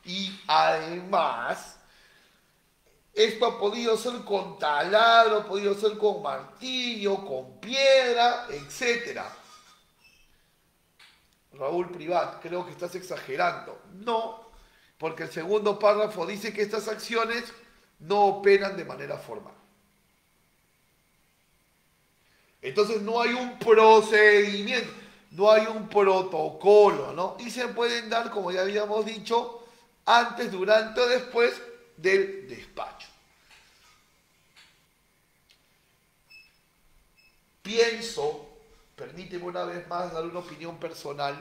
Y además, esto ha podido ser con taladro, ha podido ser con martillo, con piedra, etc. Raúl Privat, creo que estás exagerando. No, porque el segundo párrafo dice que estas acciones no operan de manera formal. Entonces no hay un procedimiento, no hay un protocolo, ¿no? Y se pueden dar, como ya habíamos dicho, antes, durante o después del despacho. Pienso, permíteme una vez más dar una opinión personal,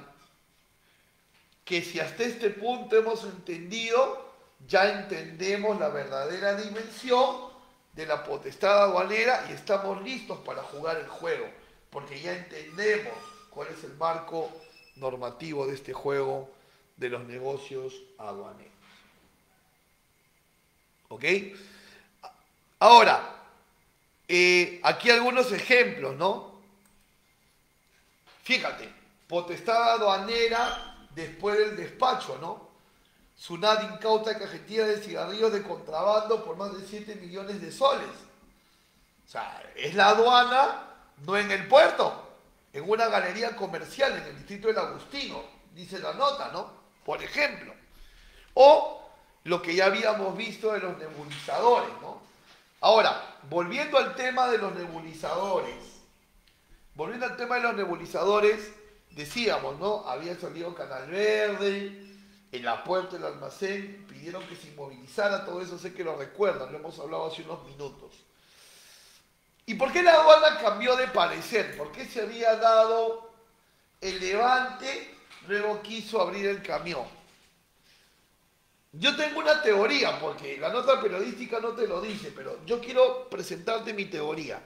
que si hasta este punto hemos entendido, ya entendemos la verdadera dimensión de la potestad aduanera y estamos listos para jugar el juego, porque ya entendemos cuál es el marco normativo de este juego de los negocios aduaneros. ¿Ok? Ahora, aquí algunos ejemplos, ¿no? Fíjate, potestad aduanera después del despacho, ¿no? SUNAT incauta cajetilla de cigarrillos de contrabando por más de 7 millones de soles. O sea, es la aduana, no en el puerto, en una galería comercial en el distrito del Agustino, dice la nota, ¿no? Por ejemplo. O lo que ya habíamos visto de los nebulizadores, ¿no? Ahora, volviendo al tema de los nebulizadores, decíamos, ¿no? Había salido Canal Verde, en la puerta del almacén, pidieron que se inmovilizara, todo eso sé que lo recuerdan, lo hemos hablado hace unos minutos. ¿Y por qué la aduana cambió de parecer? ¿Por qué se había dado el levante, luego quiso abrir el camión? Yo tengo una teoría, porque la nota periodística no te lo dice, pero yo quiero presentarte mi teoría.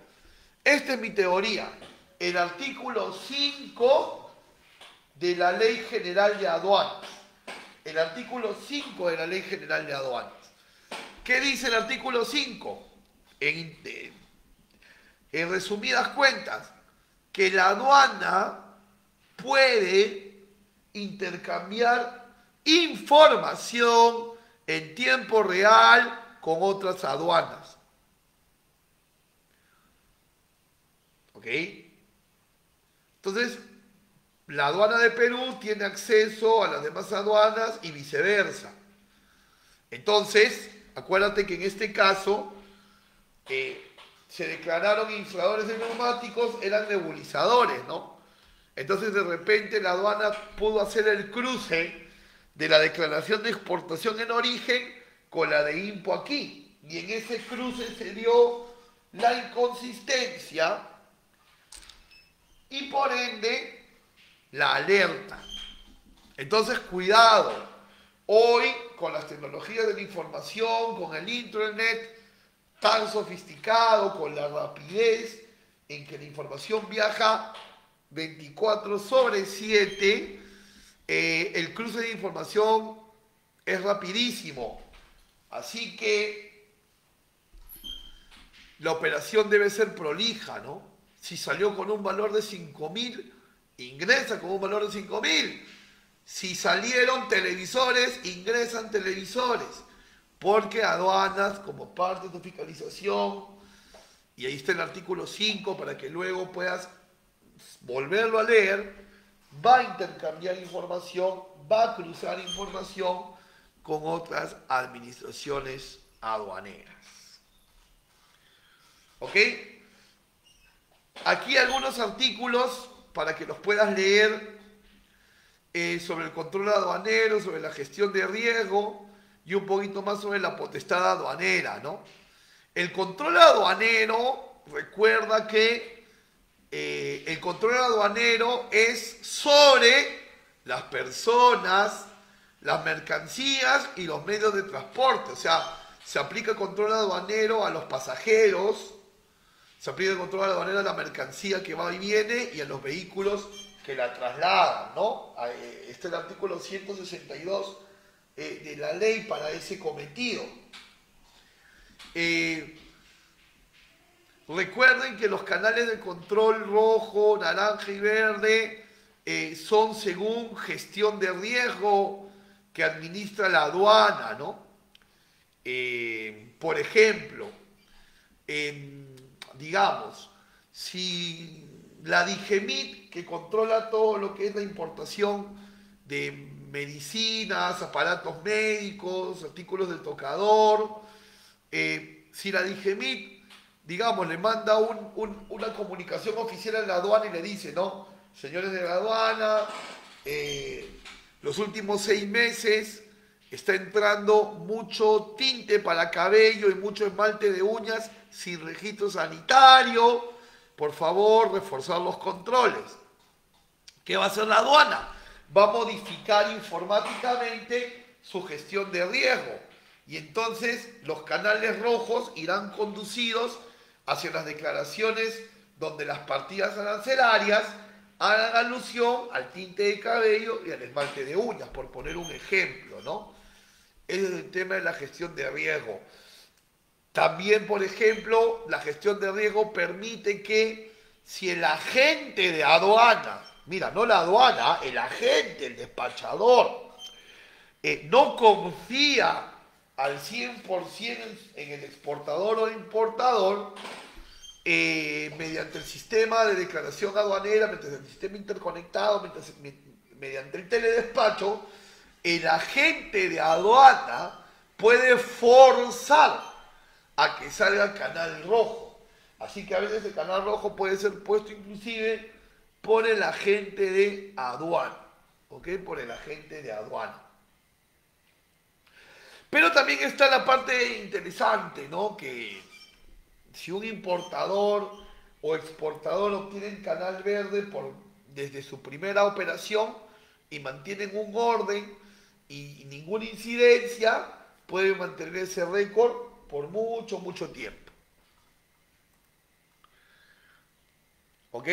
Esta es mi teoría. El artículo 5 de la Ley General de Aduanas. El artículo 5 de la Ley General de Aduanas. ¿Qué dice el artículo 5? En resumidas cuentas, que la aduana puede intercambiar información en tiempo real con otras aduanas. ¿Ok? Entonces, la aduana de Perú tiene acceso a las demás aduanas y viceversa. Entonces, acuérdate que en este caso se declararon infladores de neumáticos, eran nebulizadores, ¿no? Entonces, de repente, la aduana pudo hacer el cruce de la declaración de exportación en origen con la de impo aquí. Y en ese cruce se dio la inconsistencia y, por ende, la alerta. Entonces, cuidado. Hoy, con las tecnologías de la información, con el Internet tan sofisticado, con la rapidez en que la información viaja 24/7, el cruce de información es rapidísimo. Así que la operación debe ser prolija, ¿no? Si salió con un valor de 5.000, ingresa con un valor de 5.000. Si salieron televisores, ingresan televisores. Porque aduanas, como parte de tu fiscalización, y ahí está el artículo 5 para que luego puedas volverlo a leer, va a intercambiar información, va a cruzar información con otras administraciones aduaneras. ¿Ok? Aquí algunos artículos para que los puedas leer sobre el control aduanero, sobre la gestión de riesgo y un poquito más sobre la potestad aduanera, ¿no? El control aduanero, recuerda que el control aduanero es sobre las personas, las mercancías y los medios de transporte. O sea, se aplica control aduanero a los pasajeros, se aplica el control aduanero a la mercancía que va y viene y a los vehículos que la trasladan, ¿no? Este es el artículo 162 de la ley para ese cometido. Recuerden que los canales de control rojo, naranja y verde son según gestión de riesgo que administra la aduana, ¿no? Por ejemplo, digamos, si la DIGEMIT, que controla todo lo que es la importación de medicinas, aparatos médicos, artículos del tocador, si la DIGEMIT, digamos, le manda una comunicación oficial a la aduana y le dice, ¿no? Señores de la aduana, los últimos 6 meses está entrando mucho tinte para cabello y mucho esmalte de uñas sin registro sanitario. Por favor, reforzar los controles. ¿Qué va a hacer la aduana? Va a modificar informáticamente su gestión de riesgo. Y entonces los canales rojos irán conducidos hacia las declaraciones donde las partidas arancelarias hagan alusión al tinte de cabello y al esmalte de uñas, por poner un ejemplo, ¿no? Ese es el tema de la gestión de riesgo. También, por ejemplo, la gestión de riesgo permite que si el agente de aduana, mira, no la aduana, el agente, el despachador, no confía al 100% en el exportador o importador, mediante el sistema de declaración aduanera, mediante el sistema interconectado, mediante el teledespacho, el agente de aduana puede forzar a que salga el canal rojo. Así que a veces el canal rojo puede ser puesto inclusive por el agente de aduana, ¿ok? Por el agente de aduana. Pero también está la parte interesante, ¿no? Que si un importador o exportador obtienen canal verde desde su primera operación y mantienen un orden y ninguna incidencia, pueden mantener ese récord por mucho, mucho tiempo. ¿Ok?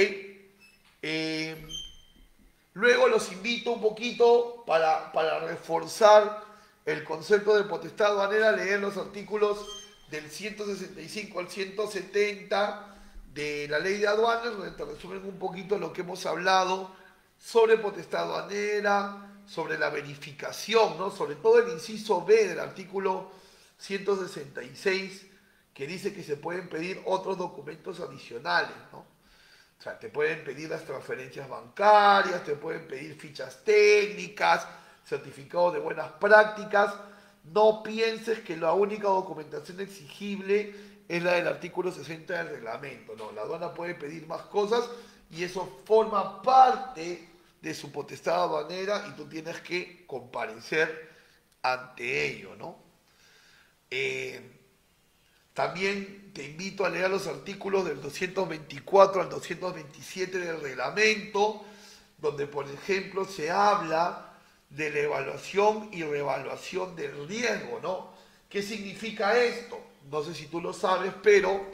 Luego los invito un poquito para reforzar el concepto de potestad aduanera, a leer los artículos del 165 al 170 de la ley de aduanas, donde te resumen un poquito lo que hemos hablado sobre potestad aduanera, sobre la verificación, ¿no? Sobre todo el inciso B del artículo 166, que dice que se pueden pedir otros documentos adicionales, ¿no? O sea, te pueden pedir las transferencias bancarias, te pueden pedir fichas técnicas, certificados de buenas prácticas. No pienses que la única documentación exigible es la del artículo 60 del reglamento. No, la aduana puede pedir más cosas y eso forma parte de su potestad aduanera y tú tienes que comparecer ante ello, ¿no? También te invito a leer los artículos del 224 al 227 del reglamento, donde por ejemplo se habla de la evaluación y reevaluación del riesgo, ¿no? ¿Qué significa esto? No sé si tú lo sabes, pero,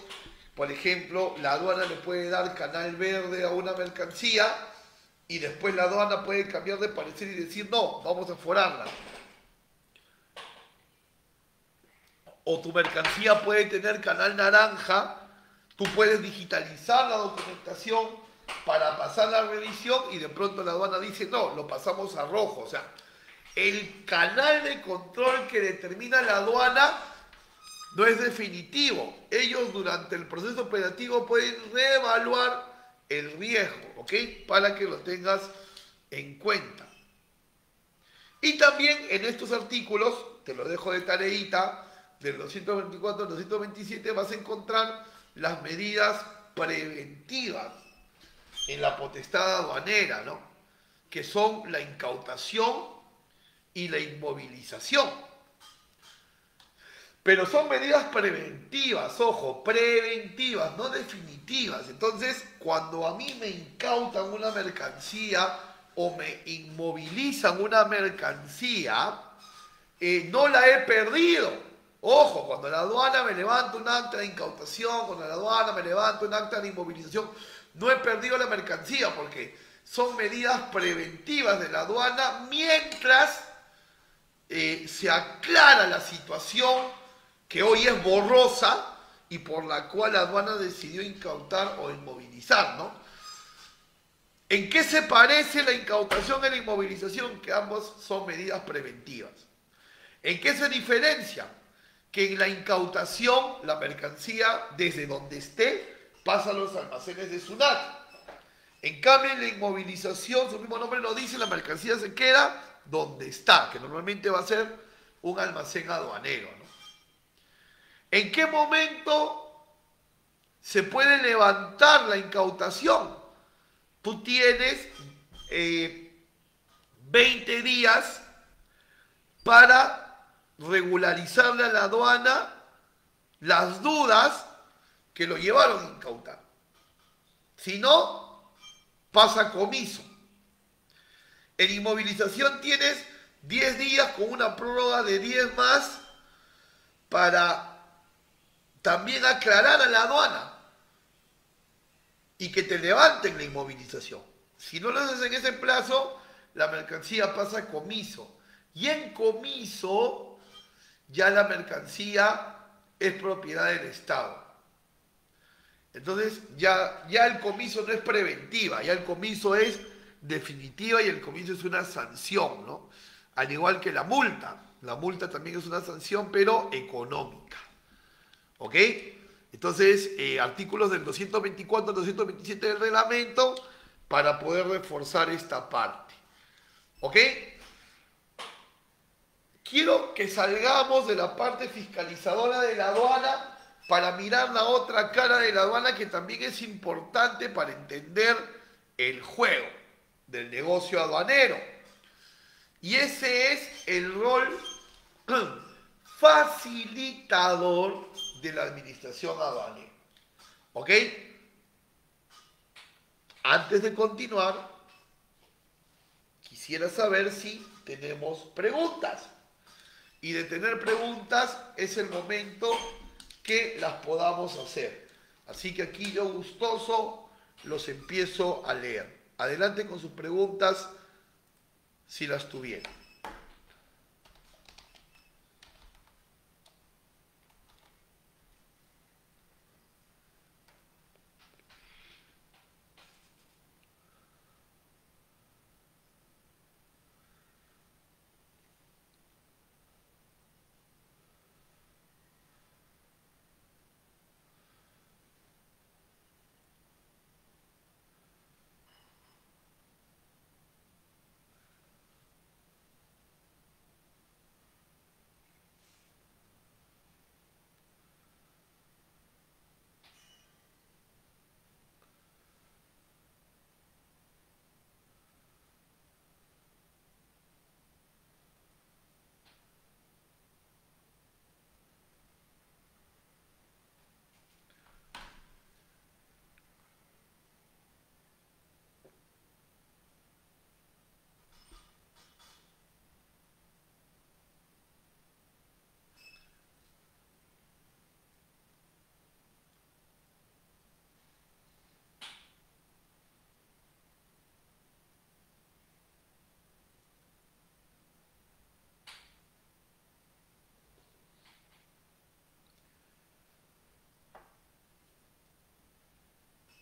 por ejemplo, la aduana le puede dar canal verde a una mercancía y después la aduana puede cambiar de parecer y decir, no, vamos a forarla. O tu mercancía puede tener canal naranja, tú puedes digitalizar la documentación para pasar la revisión y de pronto la aduana dice, no, lo pasamos a rojo. O sea, el canal de control que determina la aduana no es definitivo. Ellos durante el proceso operativo pueden reevaluar el riesgo, ¿ok? Para que lo tengas en cuenta. Y también en estos artículos, te lo dejo de tareita, del 224 al 227 vas a encontrar las medidas preventivas en la potestad aduanera, ¿no? Que son la incautación y la inmovilización. Pero son medidas preventivas, ojo, preventivas, no definitivas. Entonces, cuando a mí me incautan una mercancía o me inmovilizan una mercancía, no la he perdido. Ojo, cuando la aduana me levanta un acta de incautación, cuando la aduana me levanta un acta de inmovilización, no he perdido la mercancía porque son medidas preventivas de la aduana mientras se aclara la situación que hoy es borrosa y por la cual la aduana decidió incautar o inmovilizar, ¿no? ¿En qué se parece la incautación y la inmovilización? Que ambos son medidas preventivas. ¿En qué se diferencia? Que en la incautación la mercancía desde donde esté pasa a los almacenes de SUNAT. En cambio en la inmovilización, su mismo nombre lo dice, la mercancía se queda donde está, que normalmente va a ser un almacén aduanero, ¿no? ¿En qué momento se puede levantar la incautación? Tú tienes 20 días para regularizarle a la aduana las dudas que lo llevaron a incautar. Si no, pasa comiso. En inmovilización tienes 10 días con una prórroga de 10 más para también aclarar a la aduana y que te levanten la inmovilización. Si no lo haces en ese plazo, la mercancía pasa a comiso. Y en comiso, ya la mercancía es propiedad del Estado. Entonces, ya el comiso no es preventiva, ya el comiso es definitiva y el comiso es una sanción, ¿no? Al igual que la multa. La multa también es una sanción, pero económica. ¿Ok? Entonces, artículos del 224 al 227 del reglamento para poder reforzar esta parte. ¿Ok? Quiero que salgamos de la parte fiscalizadora de la aduana para mirar la otra cara de la aduana que también es importante para entender el juego del negocio aduanero. Y ese es el rol facilitador de la administración aduanera. ¿Ok? Antes de continuar, quisiera saber si tenemos preguntas. Y de tener preguntas es el momento que las podamos hacer. Así que aquí yo gustoso los empiezo a leer. Adelante con sus preguntas si las tuvieran.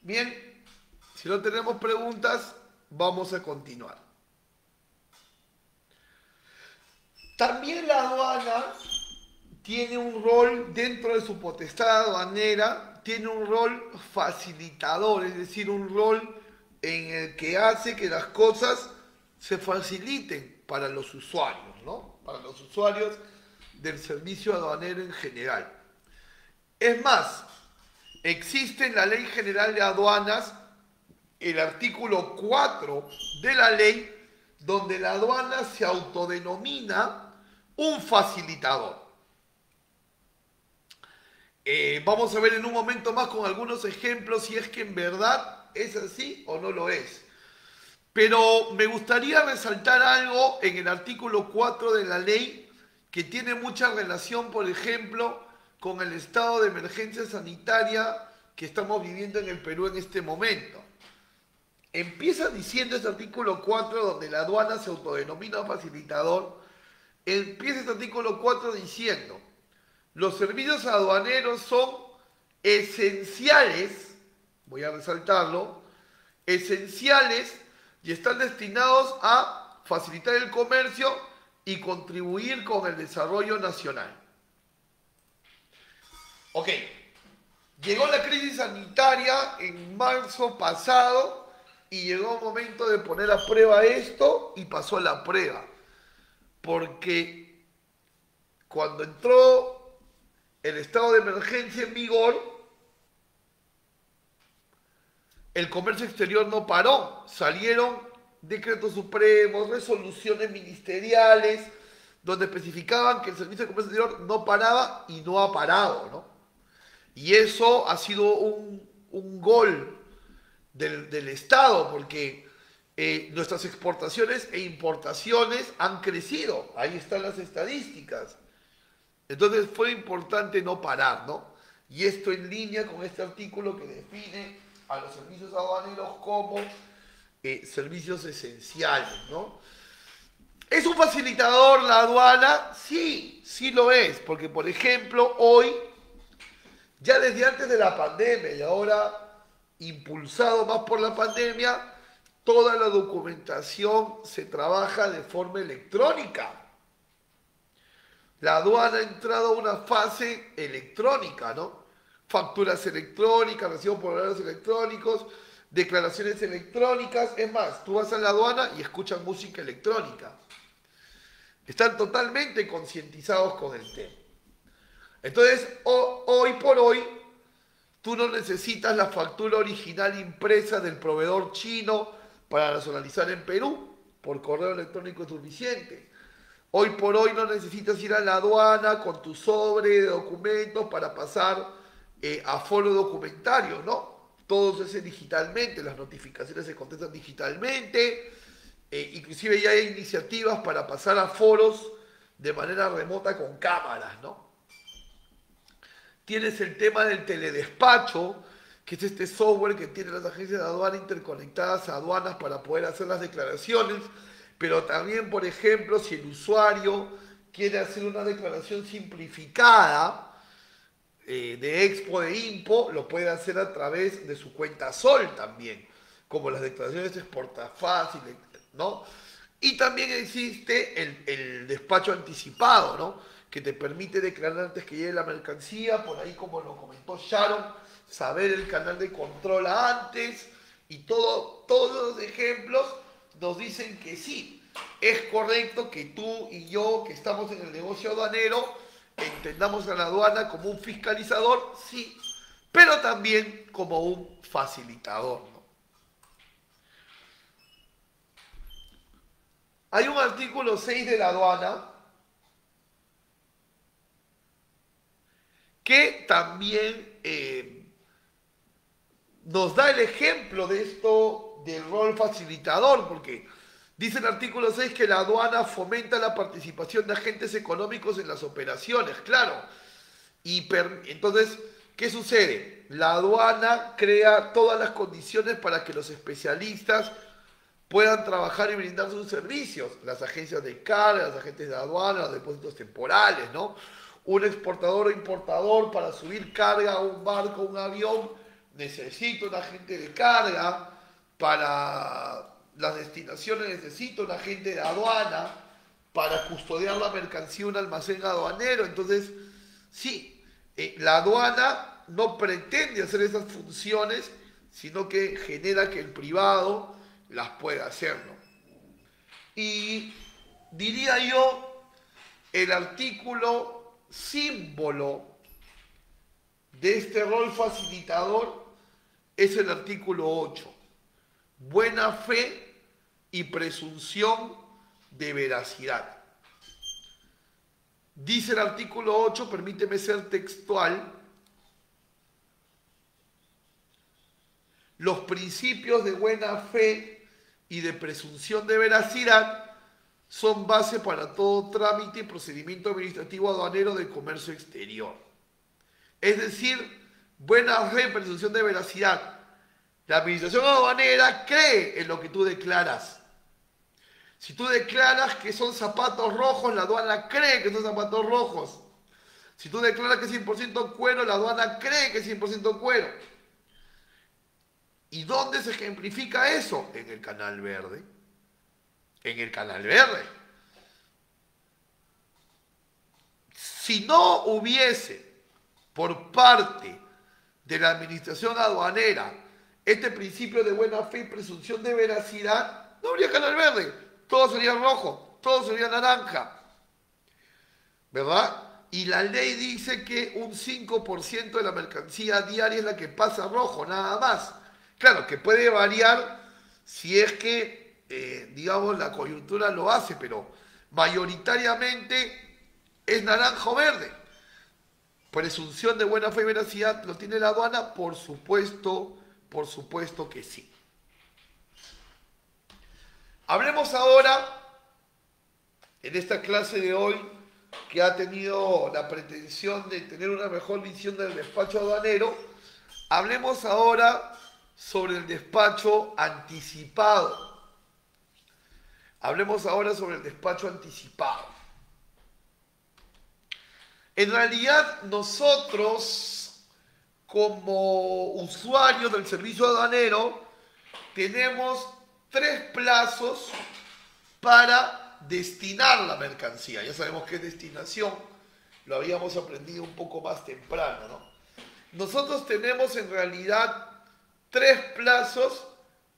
Bien, si no tenemos preguntas, vamos a continuar. También la aduana tiene un rol dentro de su potestad aduanera, tiene un rol facilitador, es decir, un rol en el que hace que las cosas se faciliten para los usuarios, ¿no? Para los usuarios del servicio aduanero en general. Es más, existe en la Ley General de Aduanas el artículo 4 de la ley donde la aduana se autodenomina un facilitador. Vamos a ver en un momento más con algunos ejemplos si es que en verdad es así o no lo es. Pero me gustaría resaltar algo en el artículo 4 de la ley que tiene mucha relación, por ejemplo, con el estado de emergencia sanitaria que estamos viviendo en el Perú en este momento. Empieza diciendo este artículo 4, donde la aduana se autodenomina facilitador, empieza este artículo 4 diciendo: los servicios aduaneros son esenciales, voy a resaltarlo, esenciales y están destinados a facilitar el comercio y contribuir con el desarrollo nacional. Ok, llegó la crisis sanitaria en marzo pasado y llegó un momento de poner a prueba esto y pasó a la prueba. Porque cuando entró el estado de emergencia en vigor, el comercio exterior no paró. Salieron decretos supremos, resoluciones ministeriales, donde especificaban que el Servicio de Comercio Exterior no paraba y no ha parado, ¿no? Y eso ha sido un gol del Estado, porque nuestras exportaciones e importaciones han crecido. Ahí están las estadísticas. Entonces fue importante no parar, ¿no? Y esto en línea con este artículo que define a los servicios aduaneros como servicios esenciales, ¿no? ¿Es un facilitador la aduana? Sí, sí lo es, porque por ejemplo hoy, ya desde antes de la pandemia y ahora impulsado más por la pandemia, toda la documentación se trabaja de forma electrónica. La aduana ha entrado a una fase electrónica, ¿no? Facturas electrónicas, recibos por horarios electrónicos, declaraciones electrónicas. Es más, tú vas a la aduana y escuchas música electrónica. Están totalmente concientizados con el tema. Entonces, hoy por hoy, tú no necesitas la factura original impresa del proveedor chino para nacionalizar en Perú. Por correo electrónico es suficiente. Hoy por hoy no necesitas ir a la aduana con tu sobre de documentos para pasar a foro documentario, ¿no? Todo se hace digitalmente, las notificaciones se contestan digitalmente, inclusive ya hay iniciativas para pasar a foros de manera remota con cámaras, ¿no? Tienes el tema del teledespacho, que es este software que tienen las agencias de aduana interconectadas a aduanas para poder hacer las declaraciones, pero también, por ejemplo, si el usuario quiere hacer una declaración simplificada de Expo, de Impo, lo puede hacer a través de su cuenta Sol también, como las declaraciones Exporta Fácil, ¿no? Y también existe el despacho anticipado, ¿no? Que te permite declarar antes que llegue la mercancía, por ahí como lo comentó Sharon, saber el canal de control antes, y todos los ejemplos nos dicen que sí, es correcto que tú y yo, que estamos en el negocio aduanero, entendamos a la aduana como un fiscalizador, sí, pero también como un facilitador, ¿no? Hay un artículo 6 de la aduana que también nos da el ejemplo de esto del rol facilitador, porque dice el artículo 6 que la aduana fomenta la participación de agentes económicos en las operaciones, claro. Y entonces, ¿qué sucede? La aduana crea todas las condiciones para que los especialistas puedan trabajar y brindar sus servicios. Las agencias de carga, los agentes de aduana, los depósitos temporales, ¿no? Un exportador o importador para subir carga a un barco, a un avión, necesita un agente de carga. Para las destinaciones necesita un agente de aduana. Para custodiar la mercancía, un almacén aduanero. Entonces, sí, la aduana no pretende hacer esas funciones, sino que genera que el privado las pueda hacer, ¿no? Y diría yo, el artículo símbolo de este rol facilitador es el artículo 8. Buena fe y presunción de veracidad. Dice el artículo 8, permíteme ser textual, los principios de buena fe y de presunción de veracidad son base para todo trámite y procedimiento administrativo aduanero de comercio exterior. Es decir, buena fe y presunción de veracidad. La administración aduanera cree en lo que tú declaras. Si tú declaras que son zapatos rojos, la aduana cree que son zapatos rojos. Si tú declaras que es 100% cuero, la aduana cree que es 100% cuero. ¿Y dónde se ejemplifica eso? En el Canal Verde. En el Canal Verde. Si no hubiese por parte de la administración aduanera este principio de buena fe y presunción de veracidad, no habría Canal Verde. Todo sería rojo, todo sería naranja. ¿Verdad? Y la ley dice que un 5% de la mercancía diaria es la que pasa rojo, nada más. Claro, que puede variar si es que, digamos, la coyuntura lo hace, pero mayoritariamente es naranja o verde. Presunción de buena fe y veracidad, ¿lo tiene la aduana? Por supuesto que sí. Hablemos ahora, en esta clase de hoy, que ha tenido la pretensión de tener una mejor visión del despacho aduanero, hablemos ahora sobre el despacho anticipado. Hablemos ahora sobre el despacho anticipado. En realidad, nosotros, como usuarios del servicio aduanero, tenemos 3 plazos para destinar la mercancía. Ya sabemos qué es destinación, lo habíamos aprendido un poco más temprano, ¿no? Nosotros tenemos en realidad 3 plazos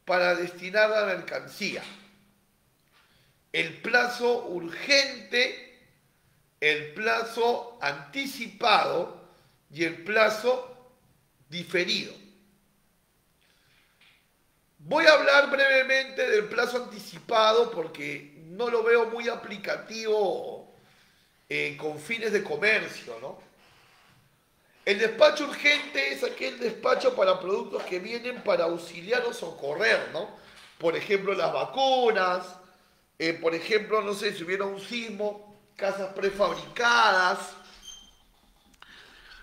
para destinar la mercancía. El plazo urgente, el plazo anticipado y el plazo diferido. Voy a hablar brevemente del plazo anticipado porque no lo veo muy aplicativo con fines de comercio, ¿no? El despacho urgente es aquel despacho para productos que vienen para auxiliar o socorrer, ¿no? Por ejemplo, las vacunas, por ejemplo, no sé, si hubiera un sismo, casas prefabricadas.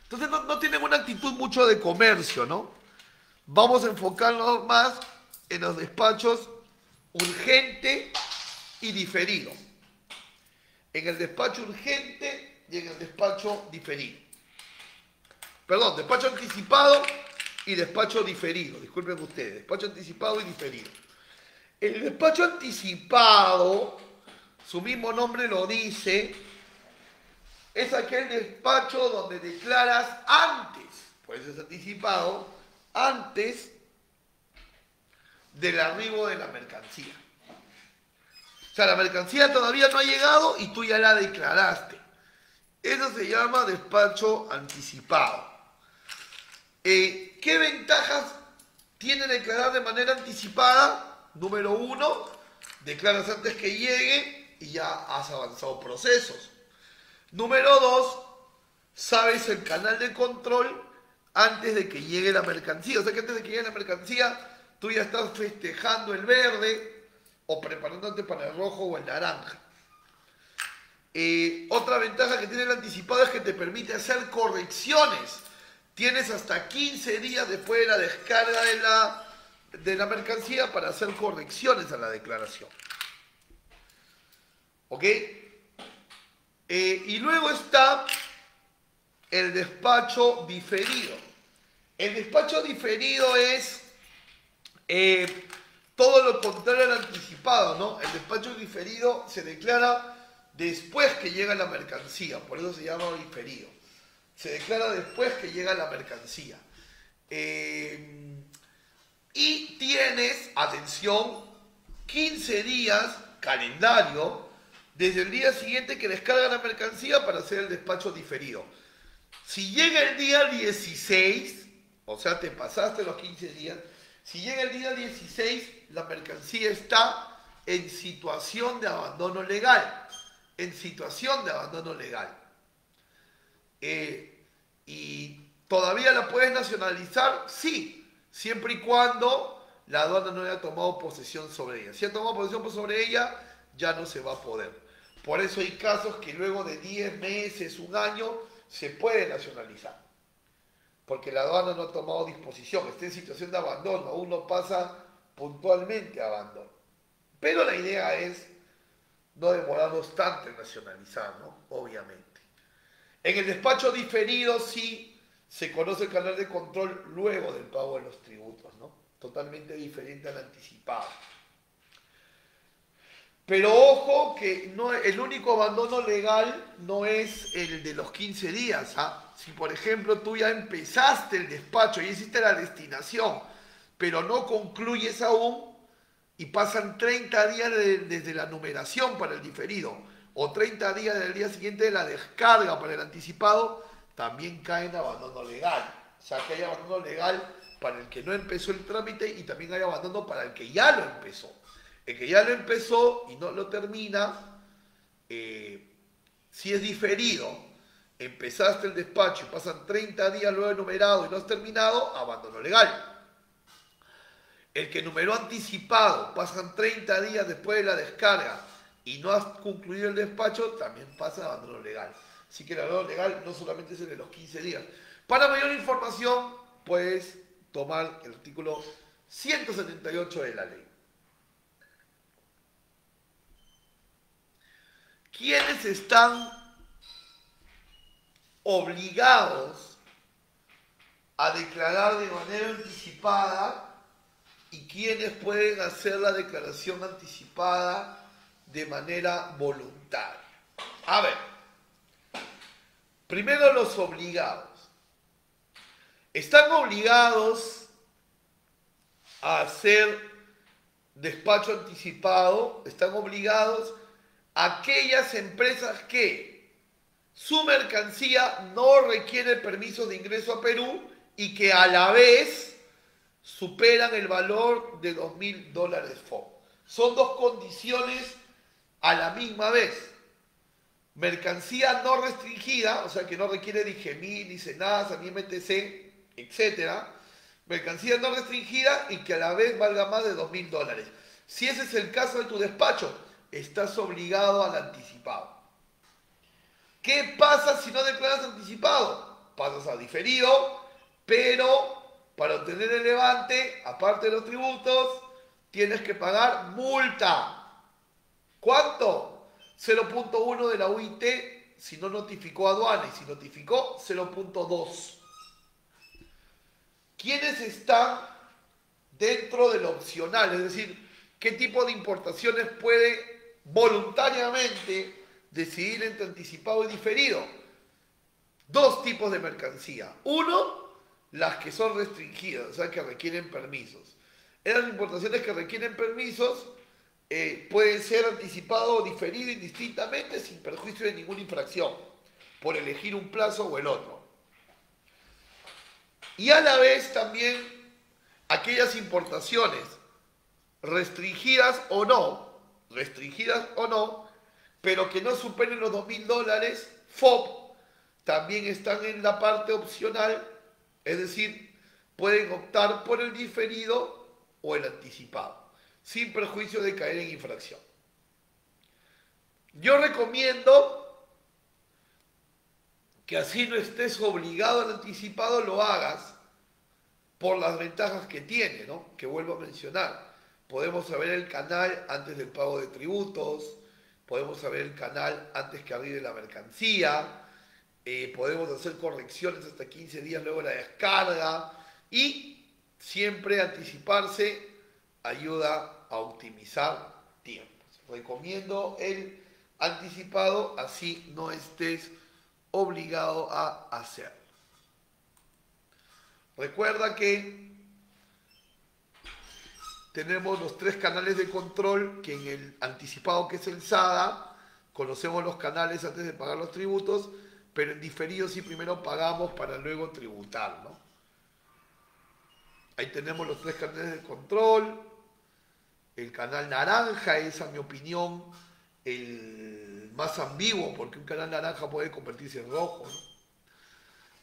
Entonces no tienen una actitud mucho de comercio, ¿no? Vamos a enfocarnos más en los despachos urgente y diferido. En el despacho urgente y en el despacho diferido. Perdón, despacho anticipado y despacho diferido. Disculpen ustedes, despacho anticipado y diferido. El despacho anticipado, su mismo nombre lo dice, es aquel despacho donde declaras antes, por eso es anticipado, antes del arribo de la mercancía. O sea, la mercancía todavía no ha llegado y tú ya la declaraste. Eso se llama despacho anticipado. ¿Qué ventajas tiene declarar de manera anticipada? Número 1, declaras antes que llegue y ya has avanzado procesos. Número 2, sabes el canal de control antes de que llegue la mercancía. O sea que antes de que llegue la mercancía, tú ya estás festejando el verde o preparándote para el rojo o el naranja. Otra ventaja que tiene el anticipado es que te permite hacer correcciones. Tienes hasta 15 días después de la descarga de la mercancía para hacer correcciones a la declaración. ¿Ok? Y luego está el despacho diferido. El despacho diferido es todo lo contrario al anticipado, ¿no? El despacho diferido se declara después que llega la mercancía, por eso se llama diferido. Se declara después que llega la mercancía. Y tienes, atención, 15 días, calendario, desde el día siguiente que descarga la mercancía para hacer el despacho diferido. Si llega el día 16, o sea, te pasaste los 15 días, si llega el día 16, la mercancía está en situación de abandono legal. En situación de abandono legal. ¿Y todavía la puedes nacionalizar? Sí, siempre y cuando la aduana no haya tomado posesión sobre ella. Si ha tomado posesión sobre ella, ya no se va a poder. Por eso hay casos que luego de 10 meses, un año, se puede nacionalizar. Porque la aduana no ha tomado disposición, está en situación de abandono, aún no pasa puntualmente a abandono. Pero la idea es no demorarnos tanto en nacionalizar, ¿no? Obviamente. En el despacho diferido sí se conoce el canal de control luego del pago de los tributos, ¿no? Totalmente diferente al anticipado. Pero ojo que no, el único abandono legal no es el de los 15 días. ¿Ah? Si por ejemplo tú ya empezaste el despacho y hiciste la destinación, pero no concluyes aún y pasan 30 días desde la numeración para el diferido o 30 días del día siguiente de la descarga para el anticipado, también cae en abandono legal. O sea que hay abandono legal para el que no empezó el trámite y también hay abandono para el que ya lo empezó. El que ya lo empezó y no lo termina, si es diferido, empezaste el despacho y pasan 30 días luego enumerado y no has terminado, abandono legal. El que numeró anticipado, pasan 30 días después de la descarga y no has concluido el despacho, también pasa a abandono legal. Así que el abandono legal no solamente es el de los 15 días. Para mayor información, puedes tomar el artículo 178 de la ley. ¿Quiénes están obligados a declarar de manera anticipada y quiénes pueden hacer la declaración anticipada de manera voluntaria? A ver, primero los obligados. Están obligados a hacer despacho anticipado, están obligados aquellas empresas que su mercancía no requiere permiso de ingreso a Perú y que a la vez superan el valor de $2.000 FOB. Son dos condiciones a la misma vez. Mercancía no restringida, o sea que no requiere ni GEMIL, ni SENASA, ni MTC, etc. Mercancía no restringida y que a la vez valga más de $2.000. Si ese es el caso de tu despacho, estás obligado al anticipado. ¿Qué pasa si no declaras anticipado? Pasas a diferido, pero para obtener el levante, aparte de los tributos, tienes que pagar multa. ¿Cuánto? 0.1 de la UIT si no notificó aduana y si notificó 0.2. ¿Quiénes están dentro del opcional? Es decir, ¿qué tipo de importaciones puede voluntariamente decidir entre anticipado y diferido? Dos tipos de mercancía. Uno, las que son restringidas, o sea, que requieren permisos. En las importaciones que requieren permisos, pueden ser anticipado o diferido indistintamente sin perjuicio de ninguna infracción, por elegir un plazo o el otro. Y a la vez también aquellas importaciones restringidas o no, pero que no superen los $2.000 FOB, también están en la parte opcional, es decir, pueden optar por el diferido o el anticipado, sin perjuicio de caer en infracción. Yo recomiendo que así no estés obligado al anticipado, lo hagas por las ventajas que tiene, ¿no? Que vuelvo a mencionar. Podemos saber el canal antes del pago de tributos, podemos saber el canal antes que arribe la mercancía, podemos hacer correcciones hasta 15 días luego de la descarga y siempre anticiparse ayuda a optimizar tiempos. Recomiendo el anticipado, así no estés obligado a hacerlo. Recuerda que tenemos los 3 canales de control, que en el anticipado, que es el SADA, conocemos los canales antes de pagar los tributos, pero en diferido sí primero pagamos para luego tributar, ¿no? Ahí tenemos los 3 canales de control. El canal naranja es, a mi opinión, el más ambiguo, porque un canal naranja puede convertirse en rojo, ¿no?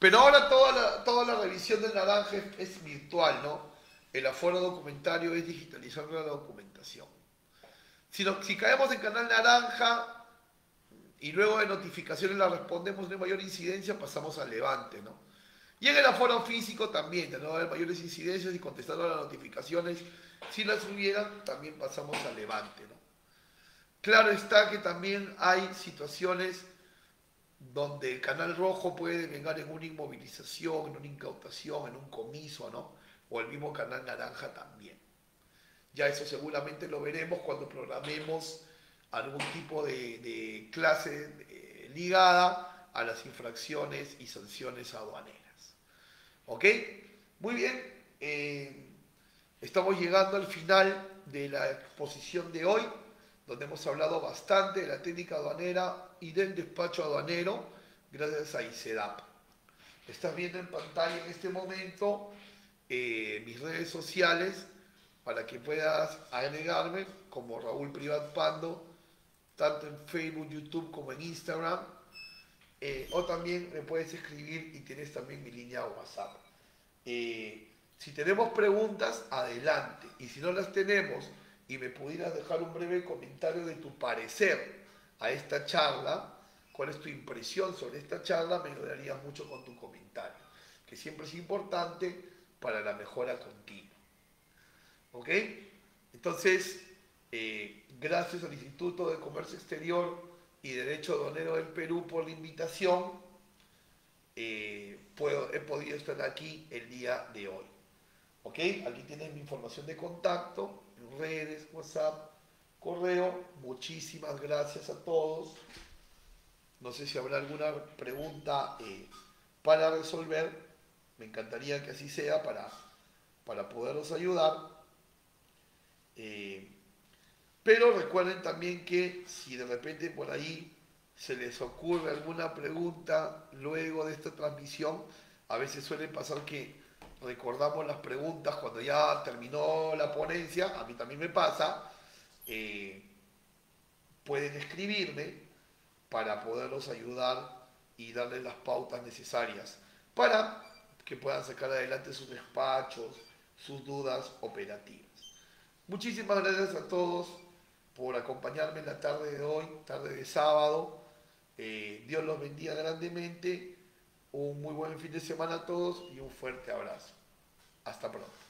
Pero ahora toda la revisión del naranja es virtual, ¿no? El aforo documentario es digitalizando la documentación. Si caemos en canal naranja y luego de notificaciones la respondemos, no hay mayor incidencia, pasamos al levante, ¿no? Y en el aforo físico también, de no haber mayores incidencias y contestando las notificaciones, si las hubieran, también pasamos al levante, ¿no? Claro está que también hay situaciones donde el canal rojo puede vengar en una inmovilización, en una incautación, en un comiso, ¿no? O el mismo canal naranja también. Ya eso seguramente lo veremos cuando programemos algún tipo de clase ligada a las infracciones y sanciones aduaneras. ¿Ok? Muy bien. Estamos llegando al final de la exposición de hoy, donde hemos hablado bastante de la técnica aduanera y del despacho aduanero, gracias a ICEDAP. Estás viendo en pantalla en este momento mis redes sociales para que puedas agregarme como Raúl Privat Pando, tanto en Facebook, YouTube como en Instagram. O también me puedes escribir y tienes también mi línea WhatsApp. Si tenemos preguntas, adelante. Y si no las tenemos y me pudieras dejar un breve comentario de tu parecer a esta charla, cuál es tu impresión sobre esta charla, me ayudarías mucho con tu comentario, que siempre es importante para la mejora continua. ¿Ok? Entonces, gracias al Instituto de Comercio Exterior y Derecho Aduanero del Perú por la invitación. He podido estar aquí el día de hoy. ¿Ok? Aquí tienes mi información de contacto, en redes, WhatsApp, correo. Muchísimas gracias a todos. No sé si habrá alguna pregunta para resolver. Me encantaría que así sea para poderlos ayudar. Pero recuerden también que si de repente por ahí se les ocurre alguna pregunta luego de esta transmisión, a veces suele pasar que recordamos las preguntas cuando ya terminó la ponencia, a mí también me pasa, pueden escribirme para poderlos ayudar y darles las pautas necesarias para que puedan sacar adelante sus despachos, sus dudas operativas. Muchísimas gracias a todos por acompañarme en la tarde de hoy, tarde de sábado. Dios los bendiga grandemente. Un muy buen fin de semana a todos y un fuerte abrazo. Hasta pronto.